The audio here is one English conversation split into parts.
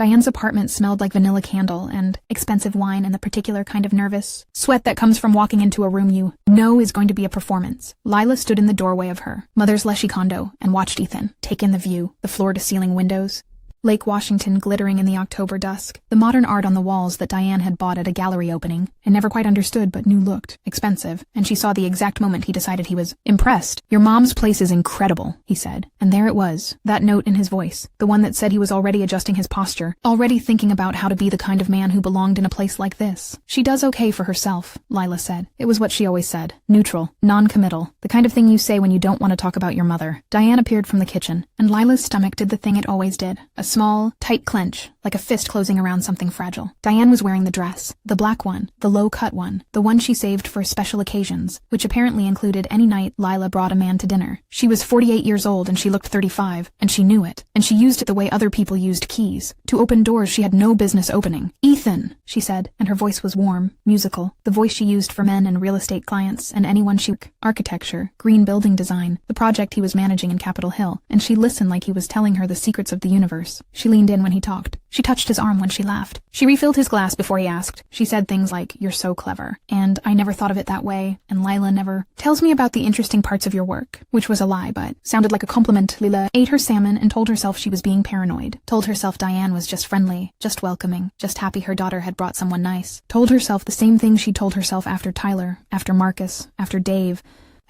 Diane's apartment smelled like vanilla candle and expensive wine and the particular kind of nervous sweat that comes from walking into a room you know is going to be a performance. Lila stood in the doorway of her mother's leshy condo and watched Ethan take in the view, the floor-to-ceiling windows, Lake Washington glittering in the October dusk, the modern art on the walls that Diane had bought at a gallery opening and never quite understood but knew looked expensive, and she saw the exact moment he decided he was impressed. "Your mom's place is incredible," he said, and there it was, that note in his voice, the one that said he was already adjusting his posture, already thinking about how to be the kind of man who belonged in a place like this. "She does okay for herself," Lila said. It was what she always said, neutral, non-committal, the kind of thing you say when you don't want to talk about your mother. Diane appeared from the kitchen, and Lila's stomach did the thing it always did, a small, tight clench, like a fist closing around something fragile. Diane was wearing the dress, the black one, the low-cut one, the one she saved for special occasions, which apparently included any night Lila brought a man to dinner. She was 48 years old and she looked 35, and she knew it, and she used it the way other people used keys, to open doors she had no business opening. "Ethan," she said, and her voice was warm, musical, the voice she used for men and real estate clients and anyone she architecture, green building design, the project he was managing in Capitol Hill, and she listened like he was telling her the secrets of the universe. She leaned in when he talked. She touched his arm when she laughed. She refilled his glass before he asked. She said things like, "You're so clever," and "I never thought of it that way," and "Lila never tells me about the interesting parts of your work," which was a lie but sounded like a compliment. Lila ate her salmon and told herself she was being paranoid, told herself Diane was just friendly, just welcoming, just happy her daughter had brought someone nice, told herself the same thing she told herself after Tyler, after Marcus, after Dave,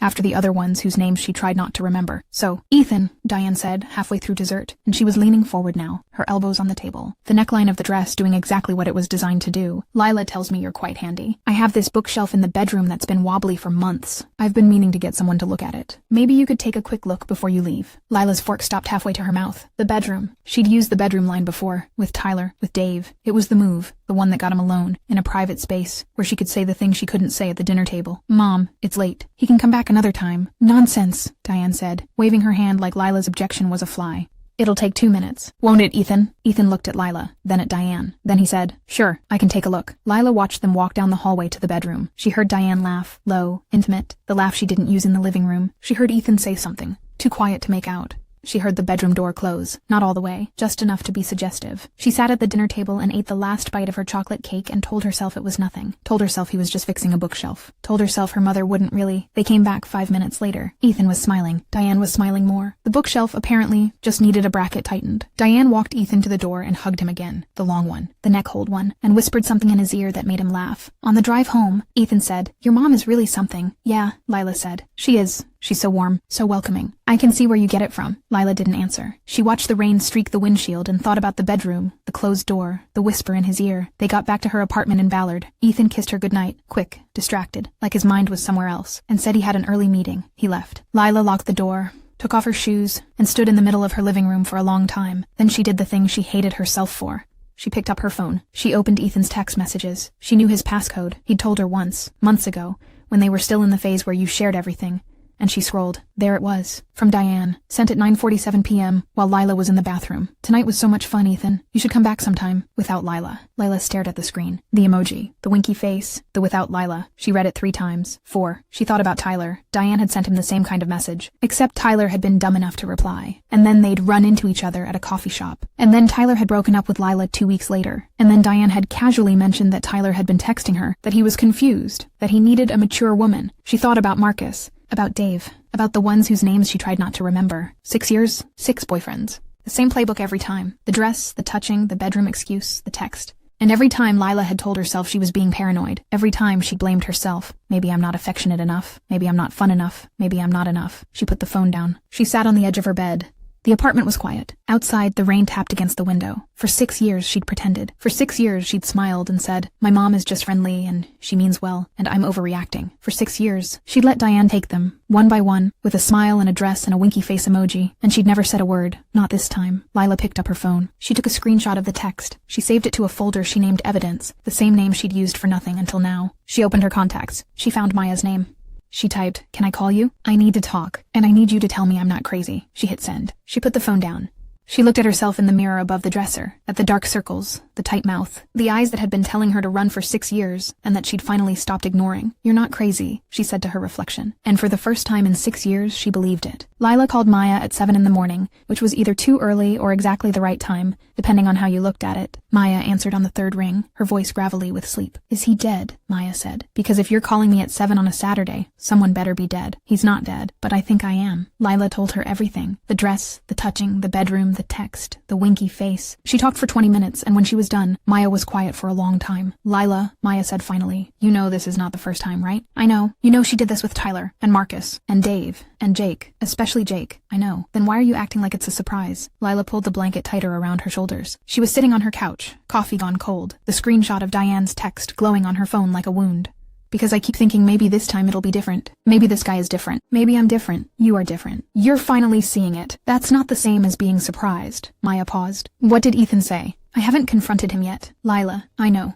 after the other ones whose names she tried not to remember. "So, Ethan," Diane said, halfway through dessert, and she was leaning forward now, her elbows on the table, the neckline of the dress doing exactly what it was designed to do. "Lila tells me you're quite handy. I have this bookshelf in the bedroom that's been wobbly for months. I've been meaning to get someone to look at it. Maybe you could take a quick look before you leave." Lila's fork stopped halfway to her mouth. The bedroom. She'd used the bedroom line before, with Tyler, with Dave. It was the move, the one that got him alone, in a private space, where she could say the thing she couldn't say at the dinner table. "Mom, it's late. He can come back another time." "Nonsense," Diane said, waving her hand like Lila's objection was a fly. "It'll take 2 minutes. Won't it, Ethan?" Ethan looked at Lila, then at Diane. Then he said, "Sure, I can take a look." Lila watched them walk down the hallway to the bedroom. She heard Diane laugh, low, intimate, the laugh she didn't use in the living room. She heard Ethan say something, too quiet to make out. She heard the bedroom door close, not all the way, just enough to be suggestive. She sat at the dinner table and ate the last bite of her chocolate cake and told herself it was nothing. Told herself he was just fixing a bookshelf. Told herself her mother wouldn't really. They came back 5 minutes later. Ethan was smiling. Diane was smiling more. The bookshelf, apparently, just needed a bracket tightened. Diane walked Ethan to the door and hugged him again, the long one, the neck-hold one, and whispered something in his ear that made him laugh. On the drive home, Ethan said, "Your mom is really something." "Yeah," Lila said. "She is. She's so warm, so welcoming. I can see where you get it from." Lila didn't answer. She watched the rain streak the windshield and thought about the bedroom, the closed door, the whisper in his ear. They got back to her apartment in Ballard. Ethan kissed her goodnight, quick, distracted, like his mind was somewhere else, and said he had an early meeting. He left. Lila locked the door, took off her shoes, and stood in the middle of her living room for a long time. Then she did the thing she hated herself for. She picked up her phone. She opened Ethan's text messages. She knew his passcode. He'd told her once, months ago, when they were still in the phase where you shared everything. And she scrolled. There it was. From Diane. Sent at 9:47 p.m. while Lila was in the bathroom. "Tonight was so much fun, Ethan. You should come back sometime." Without Lila. Lila stared at the screen. The emoji. The winky face. The without Lila. She read it 3 times. 4. She thought about Tyler. Diane had sent him the same kind of message. Except Tyler had been dumb enough to reply. And then they'd run into each other at a coffee shop. And then Tyler had broken up with Lila 2 weeks later. And then Diane had casually mentioned that Tyler had been texting her, that he was confused, that he needed a mature woman. She thought about Marcus. About Dave. About the ones whose names she tried not to remember. 6 years, 6 boyfriends. The same playbook every time. The dress, the touching, the bedroom excuse, the text. And every time Lila had told herself she was being paranoid. Every time she blamed herself. Maybe I'm not affectionate enough. Maybe I'm not fun enough. Maybe I'm not enough. She put the phone down. She sat on the edge of her bed. The apartment was quiet. Outside, the rain tapped against the window. For 6 years, she'd pretended. For 6 years, she'd smiled and said, "My mom is just friendly, and she means well, and I'm overreacting." For 6 years, she'd let Diane take them, one by one, with a smile and a dress and a winky face emoji, and she'd never said a word. Not this time. Lila picked up her phone. She took a screenshot of the text. She saved it to a folder she named Evidence, the same name she'd used for nothing until now. She opened her contacts. She found Maya's name. She typed, "Can I call you? I need to talk, and I need you to tell me I'm not crazy." She hit send. She put the phone down. She looked at herself in the mirror above the dresser, at the dark circles, the tight mouth, the eyes that had been telling her to run for 6 years, and that she'd finally stopped ignoring. "You're not crazy," she said to her reflection. And for the first time in 6 years, she believed it. Lila called Maya at 7 in the morning, which was either too early or exactly the right time, depending on how you looked at it. Maya answered on the 3rd ring, her voice gravelly with sleep. "Is he dead?" Maya said. "Because if you're calling me at 7 on a Saturday, someone better be dead." "He's not dead, but I think I am." Lila told her everything. The dress, the touching, the bedroom, the text, the winky face. She talked for 20 minutes, and when she was done, Maya was quiet for a long time. "Lila," Maya said finally, "you know this is not the first time, right?" "I know. You know she did this with Tyler, and Marcus, and Dave, and Jake. Especially Jake." "I know. Then why are you acting like it's a surprise?" Lila pulled the blanket tighter around her shoulders. She was sitting on her couch, coffee gone cold, the screenshot of Diane's text glowing on her phone like a wound. "Because I keep thinking maybe this time it'll be different. Maybe this guy is different. Maybe I'm different. You are different. You're finally seeing it. That's not the same as being surprised." Maya paused. "What did Ethan say?" "I haven't confronted him yet." "Lila, I know.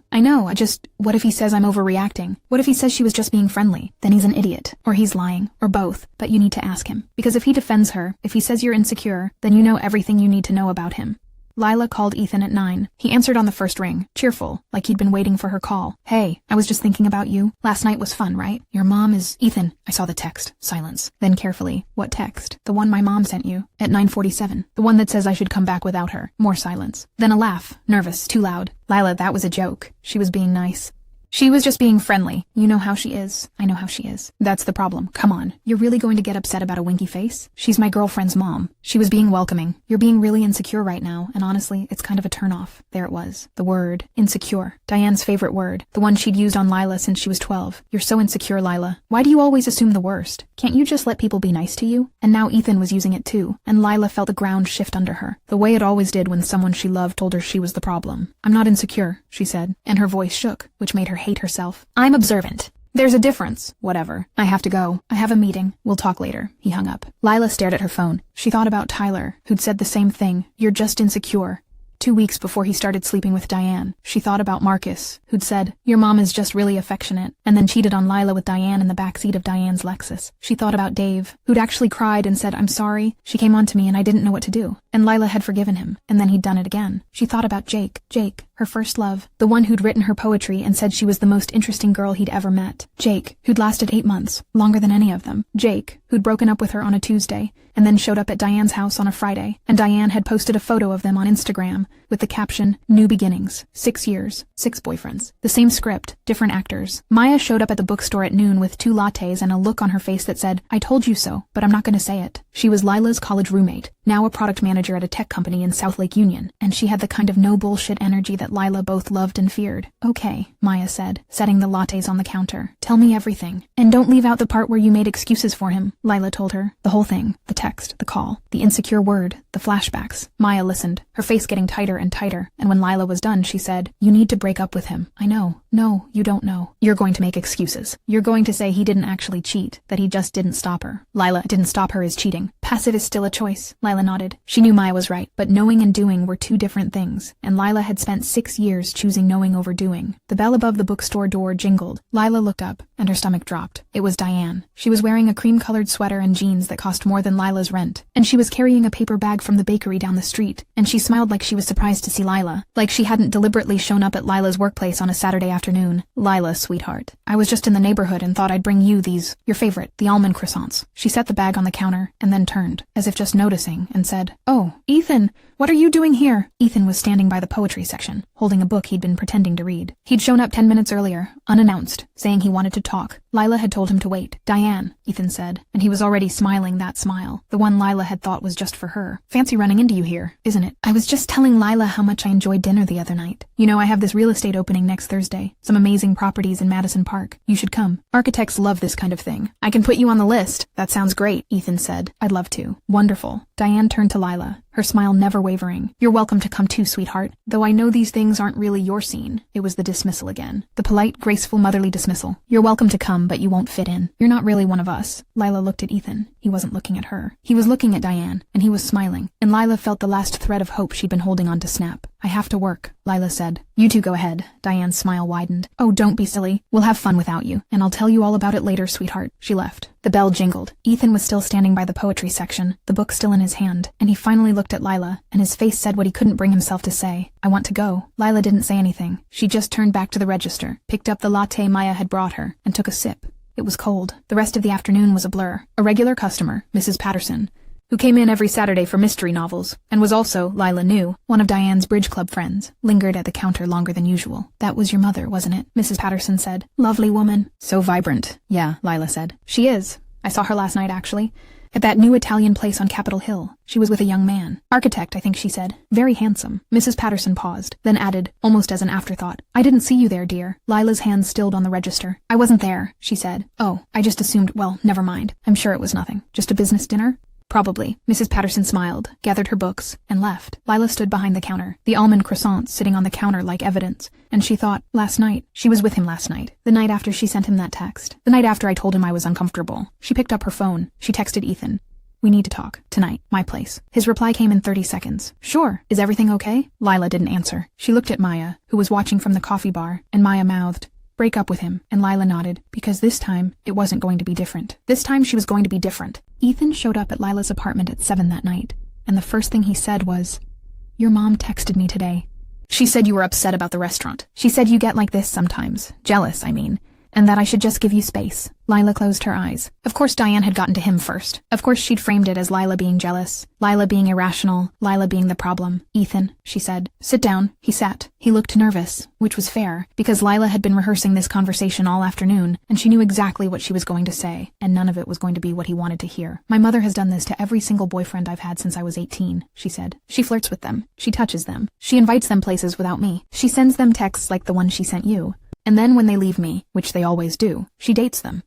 What if he says I'm overreacting? What if he says she was just being friendly? Then he's an idiot. Or he's lying. Or both. But you need to ask him. Because if he defends her, if he says you're insecure, then you know everything you need to know about him." Lila called Ethan at 9. He answered on the 1st ring, cheerful, like he'd been waiting for her call. "Hey, I was just thinking about you. Last night was fun, right? Your mom is—" "Ethan, I saw the text." Silence. Then carefully, "What text?" "The one my mom sent you. At 9:47. The one that says I should come back without her." More silence. Then a laugh. Nervous. Too loud. "Lila, that was a joke. She was being nice." "She was just being friendly. You know how she is." "I know how she is." "That's the problem. Come on. You're really going to get upset about a winky face? She's my girlfriend's mom. She was being welcoming. You're being really insecure right now, and honestly, it's kind of a turnoff." There it was. The word. Insecure. Diane's favorite word. The one she'd used on Lila since she was 12. "You're so insecure, Lila. Why do you always assume the worst? Can't you just let people be nice to you?" And now Ethan was using it too, and Lila felt the ground shift under her, the way it always did when someone she loved told her she was the problem. "I'm not insecure," she said, and her voice shook, which made her hate herself. "I'm observant. There's a difference. Whatever. I have to go. I have a meeting. We'll talk later." He hung up. Lila stared at her phone. She thought about Tyler, who'd said the same thing. "You're just insecure." 2 weeks before he started sleeping with Diane. She thought about Marcus, who'd said, "Your mom is just really affectionate," and then cheated on Lila with Diane in the backseat of Diane's Lexus. She thought about Dave, who'd actually cried and said, "I'm sorry. She came on to me and I didn't know what to do." And Lila had forgiven him, and then he'd done it again. She thought about Jake, her first love, the one who'd written her poetry and said she was the most interesting girl he'd ever met. Jake, who'd lasted 8 months, longer than any of them. Jake, who'd broken up with her on a Tuesday, and then showed up at Diane's house on a Friday, and Diane had posted a photo of them on Instagram with the caption, "New beginnings, 6 years, 6 boyfriends." The same script, different actors. Maya showed up at the bookstore at noon with 2 lattes and a look on her face that said, "I told you so, but I'm not going to say it." She was Lila's college roommate, now a product manager at a tech company in South Lake Union, and she had the kind of no bullshit energy that Lila both loved and feared. "Okay," Maya said, setting the lattes on the counter. "Tell me everything. And don't leave out the part where you made excuses for him," Lila told her. The whole thing. The text, the call, the insecure word, the flashbacks. Maya listened, her face getting tighter and tighter, and when Lila was done, she said, "You need to break up with him." "I know." "No, you don't know. You're going to make excuses. You're going to say he didn't actually cheat, that he just didn't stop her." "Lila, didn't stop her is cheating. Passive is still a choice." Lila nodded. She knew Maya was right, but knowing and doing were 2 different things, and Lila had spent 6 years choosing knowing over doing. The bell above the bookstore door jingled. Lila looked up, and her stomach dropped. It was Diane. She was wearing a cream-colored sweater and jeans that cost more than Lila's rent, and she was carrying a paper bag from the bakery down the street, and she smiled like she was surprised to see Lila, like she hadn't deliberately shown up at Lila's workplace on a Saturday afternoon. "Lila, sweetheart, I was just in the neighborhood and thought I'd bring you these, your favorite, the almond croissants." She set the bag on the counter, and then turned, as if just noticing, and said, "Oh, Ethan, what are you doing here?" Ethan was standing by the poetry section, holding a book he'd been pretending to read. He'd shown up 10 minutes earlier, unannounced, saying he wanted to talk. Lila had told him to wait. "Diane," Ethan said, and he was already smiling that smile, the one Lila had thought was just for her. "Fancy running into you here, isn't it? I was just telling Lila how much I enjoyed dinner the other night. You know, I have this real estate opening next Thursday, some amazing properties in Madison Park. You should come. Architects love this kind of thing. I can put you on the list." "That sounds great," Ethan said. "I'd love to." "Wonderful." Diane turned to Lila, her smile never wavering. "You're welcome to come too, sweetheart. Though I know these things aren't really your scene." It was the dismissal again. The polite, graceful, motherly dismissal. "You're welcome to come, but you won't fit in. You're not really one of us." Lila looked at Ethan. He wasn't looking at her. He was looking at Diane, and he was smiling, and Lila felt the last thread of hope she'd been holding on to snap. "I have to work," Lila said. You two go ahead. Diane's smile widened. Oh, don't be silly. We'll have fun without you, and I'll tell you all about it later, sweetheart. She left. The bell jingled. Ethan was still standing by the poetry section, the book still in his hand, and he finally looked at Lila, and his face said what he couldn't bring himself to say. I want to go. Lila didn't say anything. She just turned back to the register, picked up the latte Maya had brought her, and took a sip. It was cold. The rest of the afternoon was a blur. A regular customer, Mrs. Patterson, who came in every Saturday for mystery novels, and was also, Lila knew, one of Diane's bridge club friends, lingered at the counter longer than usual. That was your mother, wasn't it? Mrs. Patterson said. Lovely woman. So vibrant. Yeah, Lila said. She is. I saw her last night, actually. At that new Italian place on Capitol Hill. She was with a young man. Architect, I think she said. Very handsome. Mrs. Patterson paused, then added, almost as an afterthought. I didn't see you there, dear. Lila's hand stilled on the register. I wasn't there, she said. Oh, I just assumed, well, never mind. I'm sure it was nothing. Just a business dinner? Probably. Mrs. Patterson smiled, gathered her books, and left. Lila stood behind the counter, the almond croissants sitting on the counter like evidence, and she thought, last night. She was with him last night. The night after she sent him that text. The night after I told him I was uncomfortable. She picked up her phone. She texted Ethan. We need to talk. Tonight. My place. His reply came in 30 seconds. Sure. Is everything okay? Lila didn't answer. She looked at Maya, who was watching from the coffee bar, and Maya mouthed, break up with him, and Lila nodded, because this time, it wasn't going to be different. This time she was going to be different. Ethan showed up at Lila's apartment at 7 that night, and the first thing he said was, your mom texted me today. She said you were upset about the restaurant. She said you get like this sometimes. Jealous, I mean. And that I should just give you space. Lila closed her eyes. Of course Diane had gotten to him first. Of course she'd framed it as Lila being jealous, Lila being irrational, Lila being the problem. Ethan, she said. Sit down. He sat. He looked nervous, which was fair, because Lila had been rehearsing this conversation all afternoon, and she knew exactly what she was going to say, and none of it was going to be what he wanted to hear. My mother has done this to every single boyfriend I've had since I was 18, she said. She flirts with them. She touches them. She invites them places without me. She sends them texts like the one she sent you. And then when they leave me, which they always do, she dates them.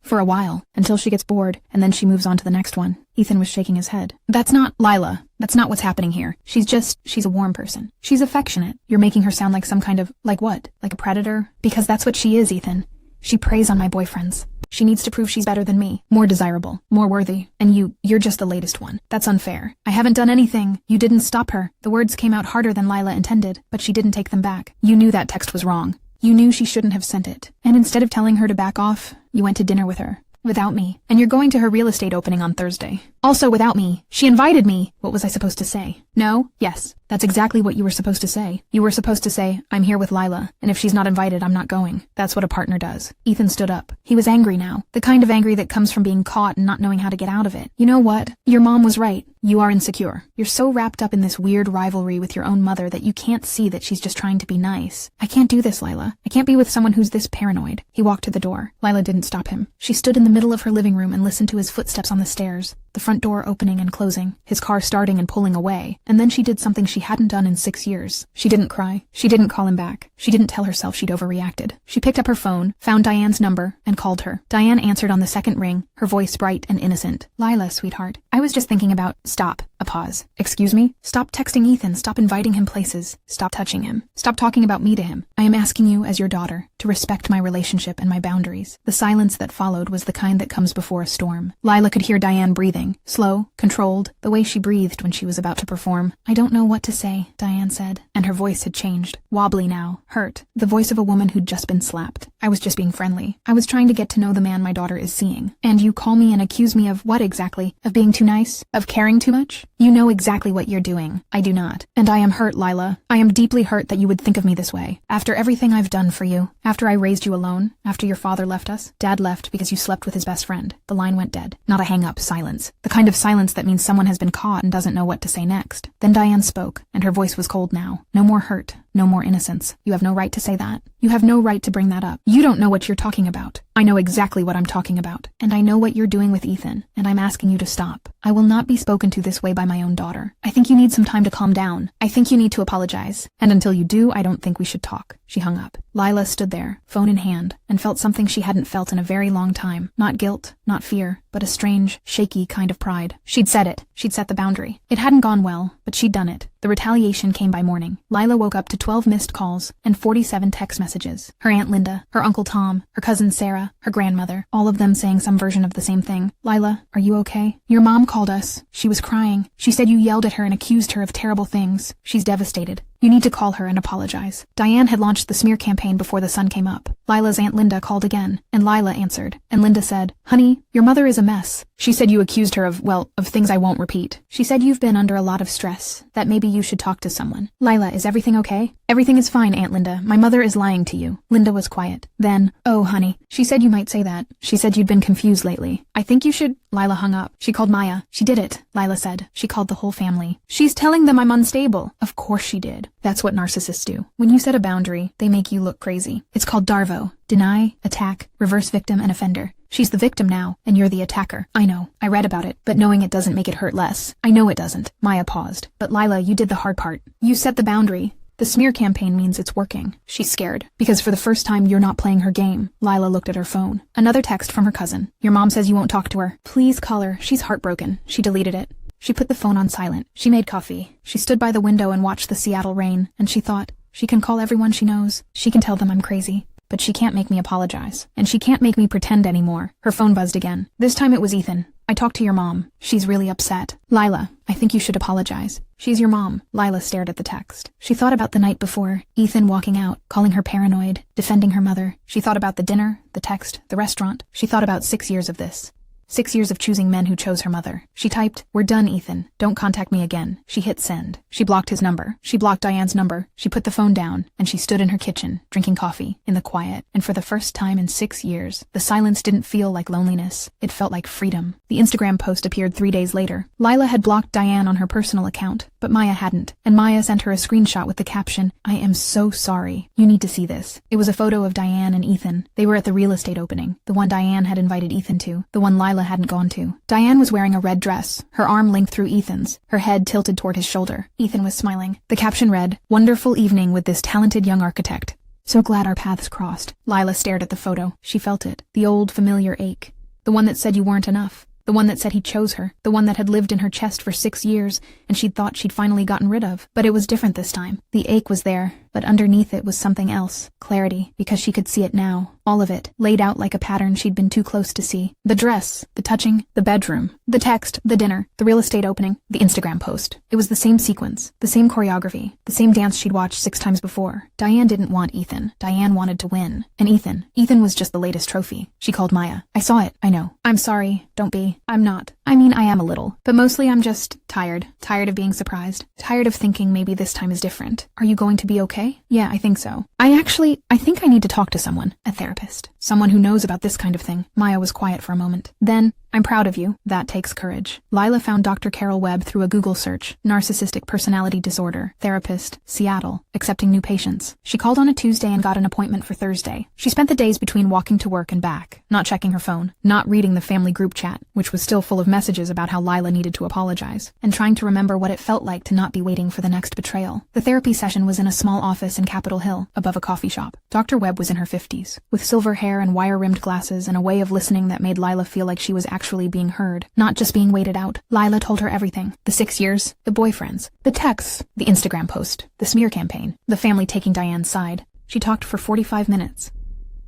For a while, until she gets bored, and then she moves on to the next one. Ethan was shaking his head. That's not Lila. That's not what's happening here. She's a warm person. She's affectionate. You're making her sound like some kind of, like what? Like a predator? Because that's what she is, Ethan. She preys on my boyfriends. She needs to prove she's better than me, more desirable, more worthy. And you're just the latest one. That's unfair. I haven't done anything. You didn't stop her. The words came out harder than Lila intended, but she didn't take them back. You knew that text was wrong. You knew she shouldn't have sent it. And instead of telling her to back off, you went to dinner with her. Without me. And you're going to her real estate opening on Thursday. Also without me. She invited me. What was I supposed to say? No? Yes. That's exactly what you were supposed to say. You were supposed to say, I'm here with Lila, and if she's not invited, I'm not going. That's what a partner does. Ethan stood up. He was angry now. The kind of angry that comes from being caught and not knowing how to get out of it. You know what? Your mom was right. You are insecure. You're so wrapped up in this weird rivalry with your own mother that you can't see that she's just trying to be nice. I can't do this, Lila. I can't be with someone who's this paranoid. He walked to the door. Lila didn't stop him. She stood in the middle of her living room and listened to his footsteps on the stairs. The front door opening and closing, his car starting and pulling away, and then she did something she hadn't done in 6 years. She didn't cry. She didn't call him back. She didn't tell herself she'd overreacted. She picked up her phone, found Diane's number, and called her. Diane answered on the second ring, her voice bright and innocent. Lila, sweetheart. I was just thinking about... Stop. A pause. Excuse me? Stop texting Ethan. Stop inviting him places. Stop touching him. Stop talking about me to him. I am asking you, as your daughter, to respect my relationship and my boundaries. The silence that followed was the kind that comes before a storm. Lila could hear Diane breathing. Slow, controlled, the way she breathed when she was about to perform. I don't know what to say, Diane said, and her voice had changed. Wobbly now, hurt. The voice of a woman who'd just been slapped. I was just being friendly. I was trying to get to know the man my daughter is seeing. And you call me and accuse me of what exactly? Of being too nice? Of caring too much? You know exactly what you're doing. I do not. And I am hurt, Lila. I am deeply hurt that you would think of me this way. After everything I've done for you. After I raised you alone. After your father left us. Dad left because you slept with his best friend. The line went dead. Not a hang-up, silence. The kind of silence that means someone has been caught and doesn't know what to say next. Then Diane spoke, and her voice was cold now. No more hurt. No more innocence. You have no right to say that. You have no right to bring that up. You don't know what you're talking about. I know exactly what I'm talking about. And I know what you're doing with Ethan, and I'm asking you to stop. I will not be spoken to this way by my own daughter. I think you need some time to calm down. I think you need to apologize. And until you do, I don't think we should talk. She hung up. Lila stood there, phone in hand, and felt something she hadn't felt in a very long time. Not guilt, not fear, but a strange, shaky kind of pride. She'd said it. She'd set the boundary. It hadn't gone well, but she'd done it. The retaliation came by morning. Lila woke up to 12 missed calls and 47 text messages. Her Aunt Linda, her Uncle Tom, her cousin Sarah, her grandmother, all of them saying some version of the same thing. Lila, are you okay? Your mom called us. She was crying. She said you yelled at her and accused her of terrible things. She's devastated. You need to call her and apologize. Diane had launched the smear campaign before the sun came up. Lila's Aunt Linda called again, and Lila answered, and Linda said, "Honey, your mother is a mess. She said you accused her of things I won't repeat. She said you've been under a lot of stress, that maybe you should talk to someone." "Lila, is everything okay?" "Everything is fine, Aunt Linda. My mother is lying to you." Linda was quiet. Then, "Oh, honey, she said you might say that. She said you'd been confused lately. I think you should—" Lila hung up. She called Maya. "She did it," Lila said. She called the whole family. "She's telling them I'm unstable." Of course she did. That's what narcissists do. When you set a boundary, they make you look crazy. It's called DARVO. Deny, attack, reverse victim, and offender. She's the victim now, and you're the attacker. I know. I read about it, but knowing it doesn't make it hurt less. I know it doesn't. Maya paused. But Lila, you did the hard part. You set the boundary. The smear campaign means it's working. She's scared. Because for the first time, you're not playing her game. Lila looked at her phone. Another text from her cousin. "Your mom says you won't talk to her. Please call her. She's heartbroken." She deleted it. She put the phone on silent. She made coffee. She stood by the window and watched the Seattle rain, and she thought, she can call everyone she knows. She can tell them I'm crazy. But she can't make me apologize. And she can't make me pretend anymore. Her phone buzzed again. This time it was Ethan. "I talked to your mom. She's really upset." "Lila, I think you should apologize." "She's your mom." Lila stared at the text. She thought about the night before, Ethan walking out, calling her paranoid, defending her mother. She thought about the dinner, the text, the restaurant. She thought about 6 years of this. 6 years of choosing men who chose her mother. She typed, "We're done, Ethan. Don't contact me again." She hit send. She blocked his number. She blocked Diane's number. She put the phone down, and she stood in her kitchen, drinking coffee, in the quiet. And for the first time in 6 years, the silence didn't feel like loneliness. It felt like freedom. The Instagram post appeared 3 days later. Lila had blocked Diane on her personal account, but Maya hadn't. And Maya sent her a screenshot with the caption, "I am so sorry. You need to see this." It was a photo of Diane and Ethan. They were at the real estate opening, the one Diane had invited Ethan to, the one Lila hadn't gone to. Diane was wearing a red dress, her arm linked through Ethan's, her head tilted toward his shoulder. Ethan was smiling. The caption read, "Wonderful evening with this talented young architect. So glad our paths crossed." Lila stared at the photo. She felt it. The old familiar ache. The one that said you weren't enough. The one that said he chose her. The one that had lived in her chest for 6 years, and she'd thought she'd finally gotten rid of. But it was different this time. The ache was there, but underneath it was something else. Clarity, because she could see it now. All of it, laid out like a pattern she'd been too close to see. The dress, the touching, the bedroom, the text, the dinner, the real estate opening, the Instagram post. It was the same sequence, the same choreography, the same dance she'd watched 6 times before. Diane didn't want Ethan. Diane wanted to win. And Ethan was just the latest trophy. She called Maya. "I saw it, I know. I'm sorry, don't be. I'm not. I mean, I am a little. But mostly I'm just tired. Tired of being surprised. Tired of thinking maybe this time is different. Are you going to be okay?" "Yeah, I think so. I think I need to talk to someone. A therapist. Someone who knows about this kind of thing." Maya was quiet for a moment. Then, "I'm proud of you." That takes courage. Lila found Dr. Carol Webb through a Google search. Narcissistic personality disorder. Therapist. Seattle. Accepting new patients. She called on a Tuesday and got an appointment for Thursday. She spent the days between walking to work and back, not checking her phone, not reading the family group chat, which was still full of messages about how Lila needed to apologize, and trying to remember what it felt like to not be waiting for the next betrayal. The therapy session was in a small office in Capitol Hill, above a coffee shop. Dr. Webb was in her 50s, with silver hair and wire-rimmed glasses and a way of listening that made Lila feel like she was actually being heard, not just being waited out. Lila told her everything. The 6 years, the boyfriends, the texts, the Instagram post, the smear campaign, the family taking Diane's side. She talked for 45 minutes.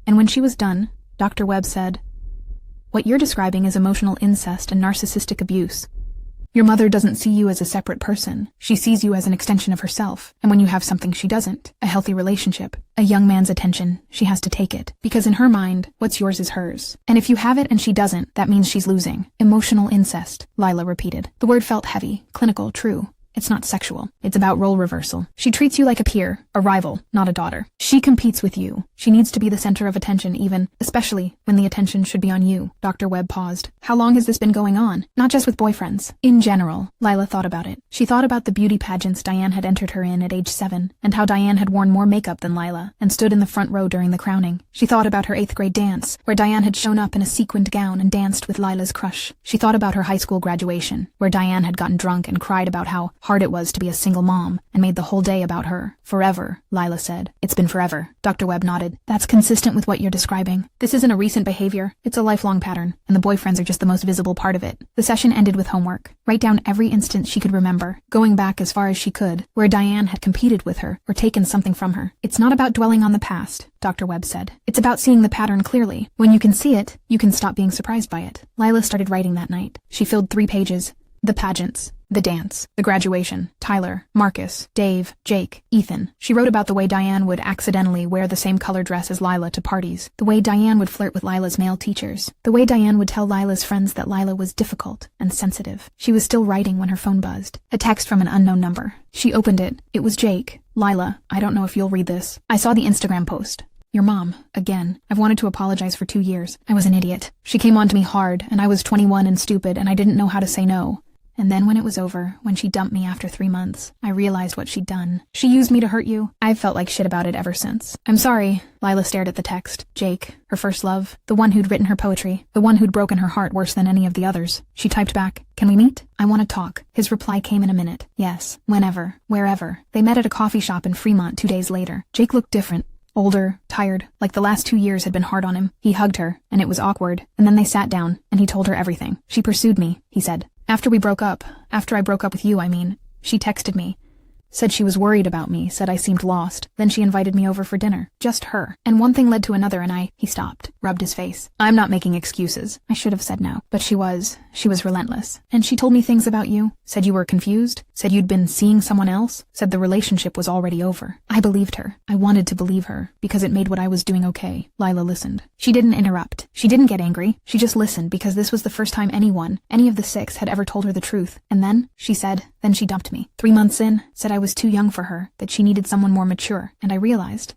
And when she was done, Dr. Webb said, "What you're describing is emotional incest and narcissistic abuse. Your mother doesn't see you as a separate person. She sees you as an extension of herself. And when you have something she doesn't, a healthy relationship, a young man's attention, she has to take it. Because in her mind, what's yours is hers. And if you have it and she doesn't, that means she's losing. Emotional incest," Lila repeated. The word felt heavy, clinical, true. It's not sexual. It's about role reversal. She treats you like a peer, a rival, not a daughter. She competes with you. She needs to be the center of attention especially when the attention should be on you. Dr. Webb paused. "How long has this been going on? Not just with boyfriends. In general." Lila thought about it. She thought about the beauty pageants Diane had entered her in at age 7, and how Diane had worn more makeup than Lila, and stood in the front row during the crowning. She thought about her 8th grade dance, where Diane had shown up in a sequined gown and danced with Lila's crush. She thought about her high school graduation, where Diane had gotten drunk and cried about how hard it was to be a single mom, and made the whole day about her. "Forever," Lila said. "It's been forever." Dr. Webb nodded. "That's consistent with what you're describing. This isn't a recent behavior. It's a lifelong pattern, and the boyfriends are just the most visible part of it." The session ended with homework. Write down every instance she could remember, going back as far as she could, where Diane had competed with her or taken something from her. "It's not about dwelling on the past," Dr. Webb said. "It's about seeing the pattern clearly. When you can see it, you can stop being surprised by it." Lila started writing that night. She filled 3 pages. The pageants, the dance, the graduation, Tyler, Marcus, Dave, Jake, Ethan. She wrote about the way Diane would accidentally wear the same color dress as Lila to parties, the way Diane would flirt with Lila's male teachers, the way Diane would tell Lila's friends that Lila was difficult and sensitive. She was still writing when her phone buzzed. A text from an unknown number. She opened it. It was Jake. Lila, I don't know if you'll read this. I saw the Instagram post. Your mom, again. I've wanted to apologize for 2 years. I was an idiot. She came on to me hard, and I was 21 and stupid, and I didn't know how to say no. And then when it was over, when she dumped me after 3 months, I realized what she'd done. She used me to hurt you. I've felt like shit about it ever since. I'm sorry. Lila stared at the text. Jake, her first love, the one who'd written her poetry, the one who'd broken her heart worse than any of the others. She typed back, "Can we meet? I want to talk." His reply came in a minute. Yes, whenever, wherever. They met at a coffee shop in Fremont 2 days later. Jake looked different. Older, tired, like the last 2 years had been hard on him. He hugged her, and it was awkward, and then they sat down, and he told her everything. She pursued me, he said. After I broke up with you, I mean. She texted me. Said she was worried about me, said I seemed lost. Then she invited me over for dinner. Just her. And one thing led to another and he stopped, rubbed his face. I'm not making excuses. I should have said no. But she was relentless. And she told me things about you. Said you were confused. Said you'd been seeing someone else. Said the relationship was already over. I believed her. I wanted to believe her, because it made what I was doing okay. Lila listened. She didn't interrupt. She didn't get angry. She just listened, because this was the first time any of the 6 had ever told her the truth. And then, she said, then she dumped me. 3 months in, said I was too young for her, that she needed someone more mature, and I realized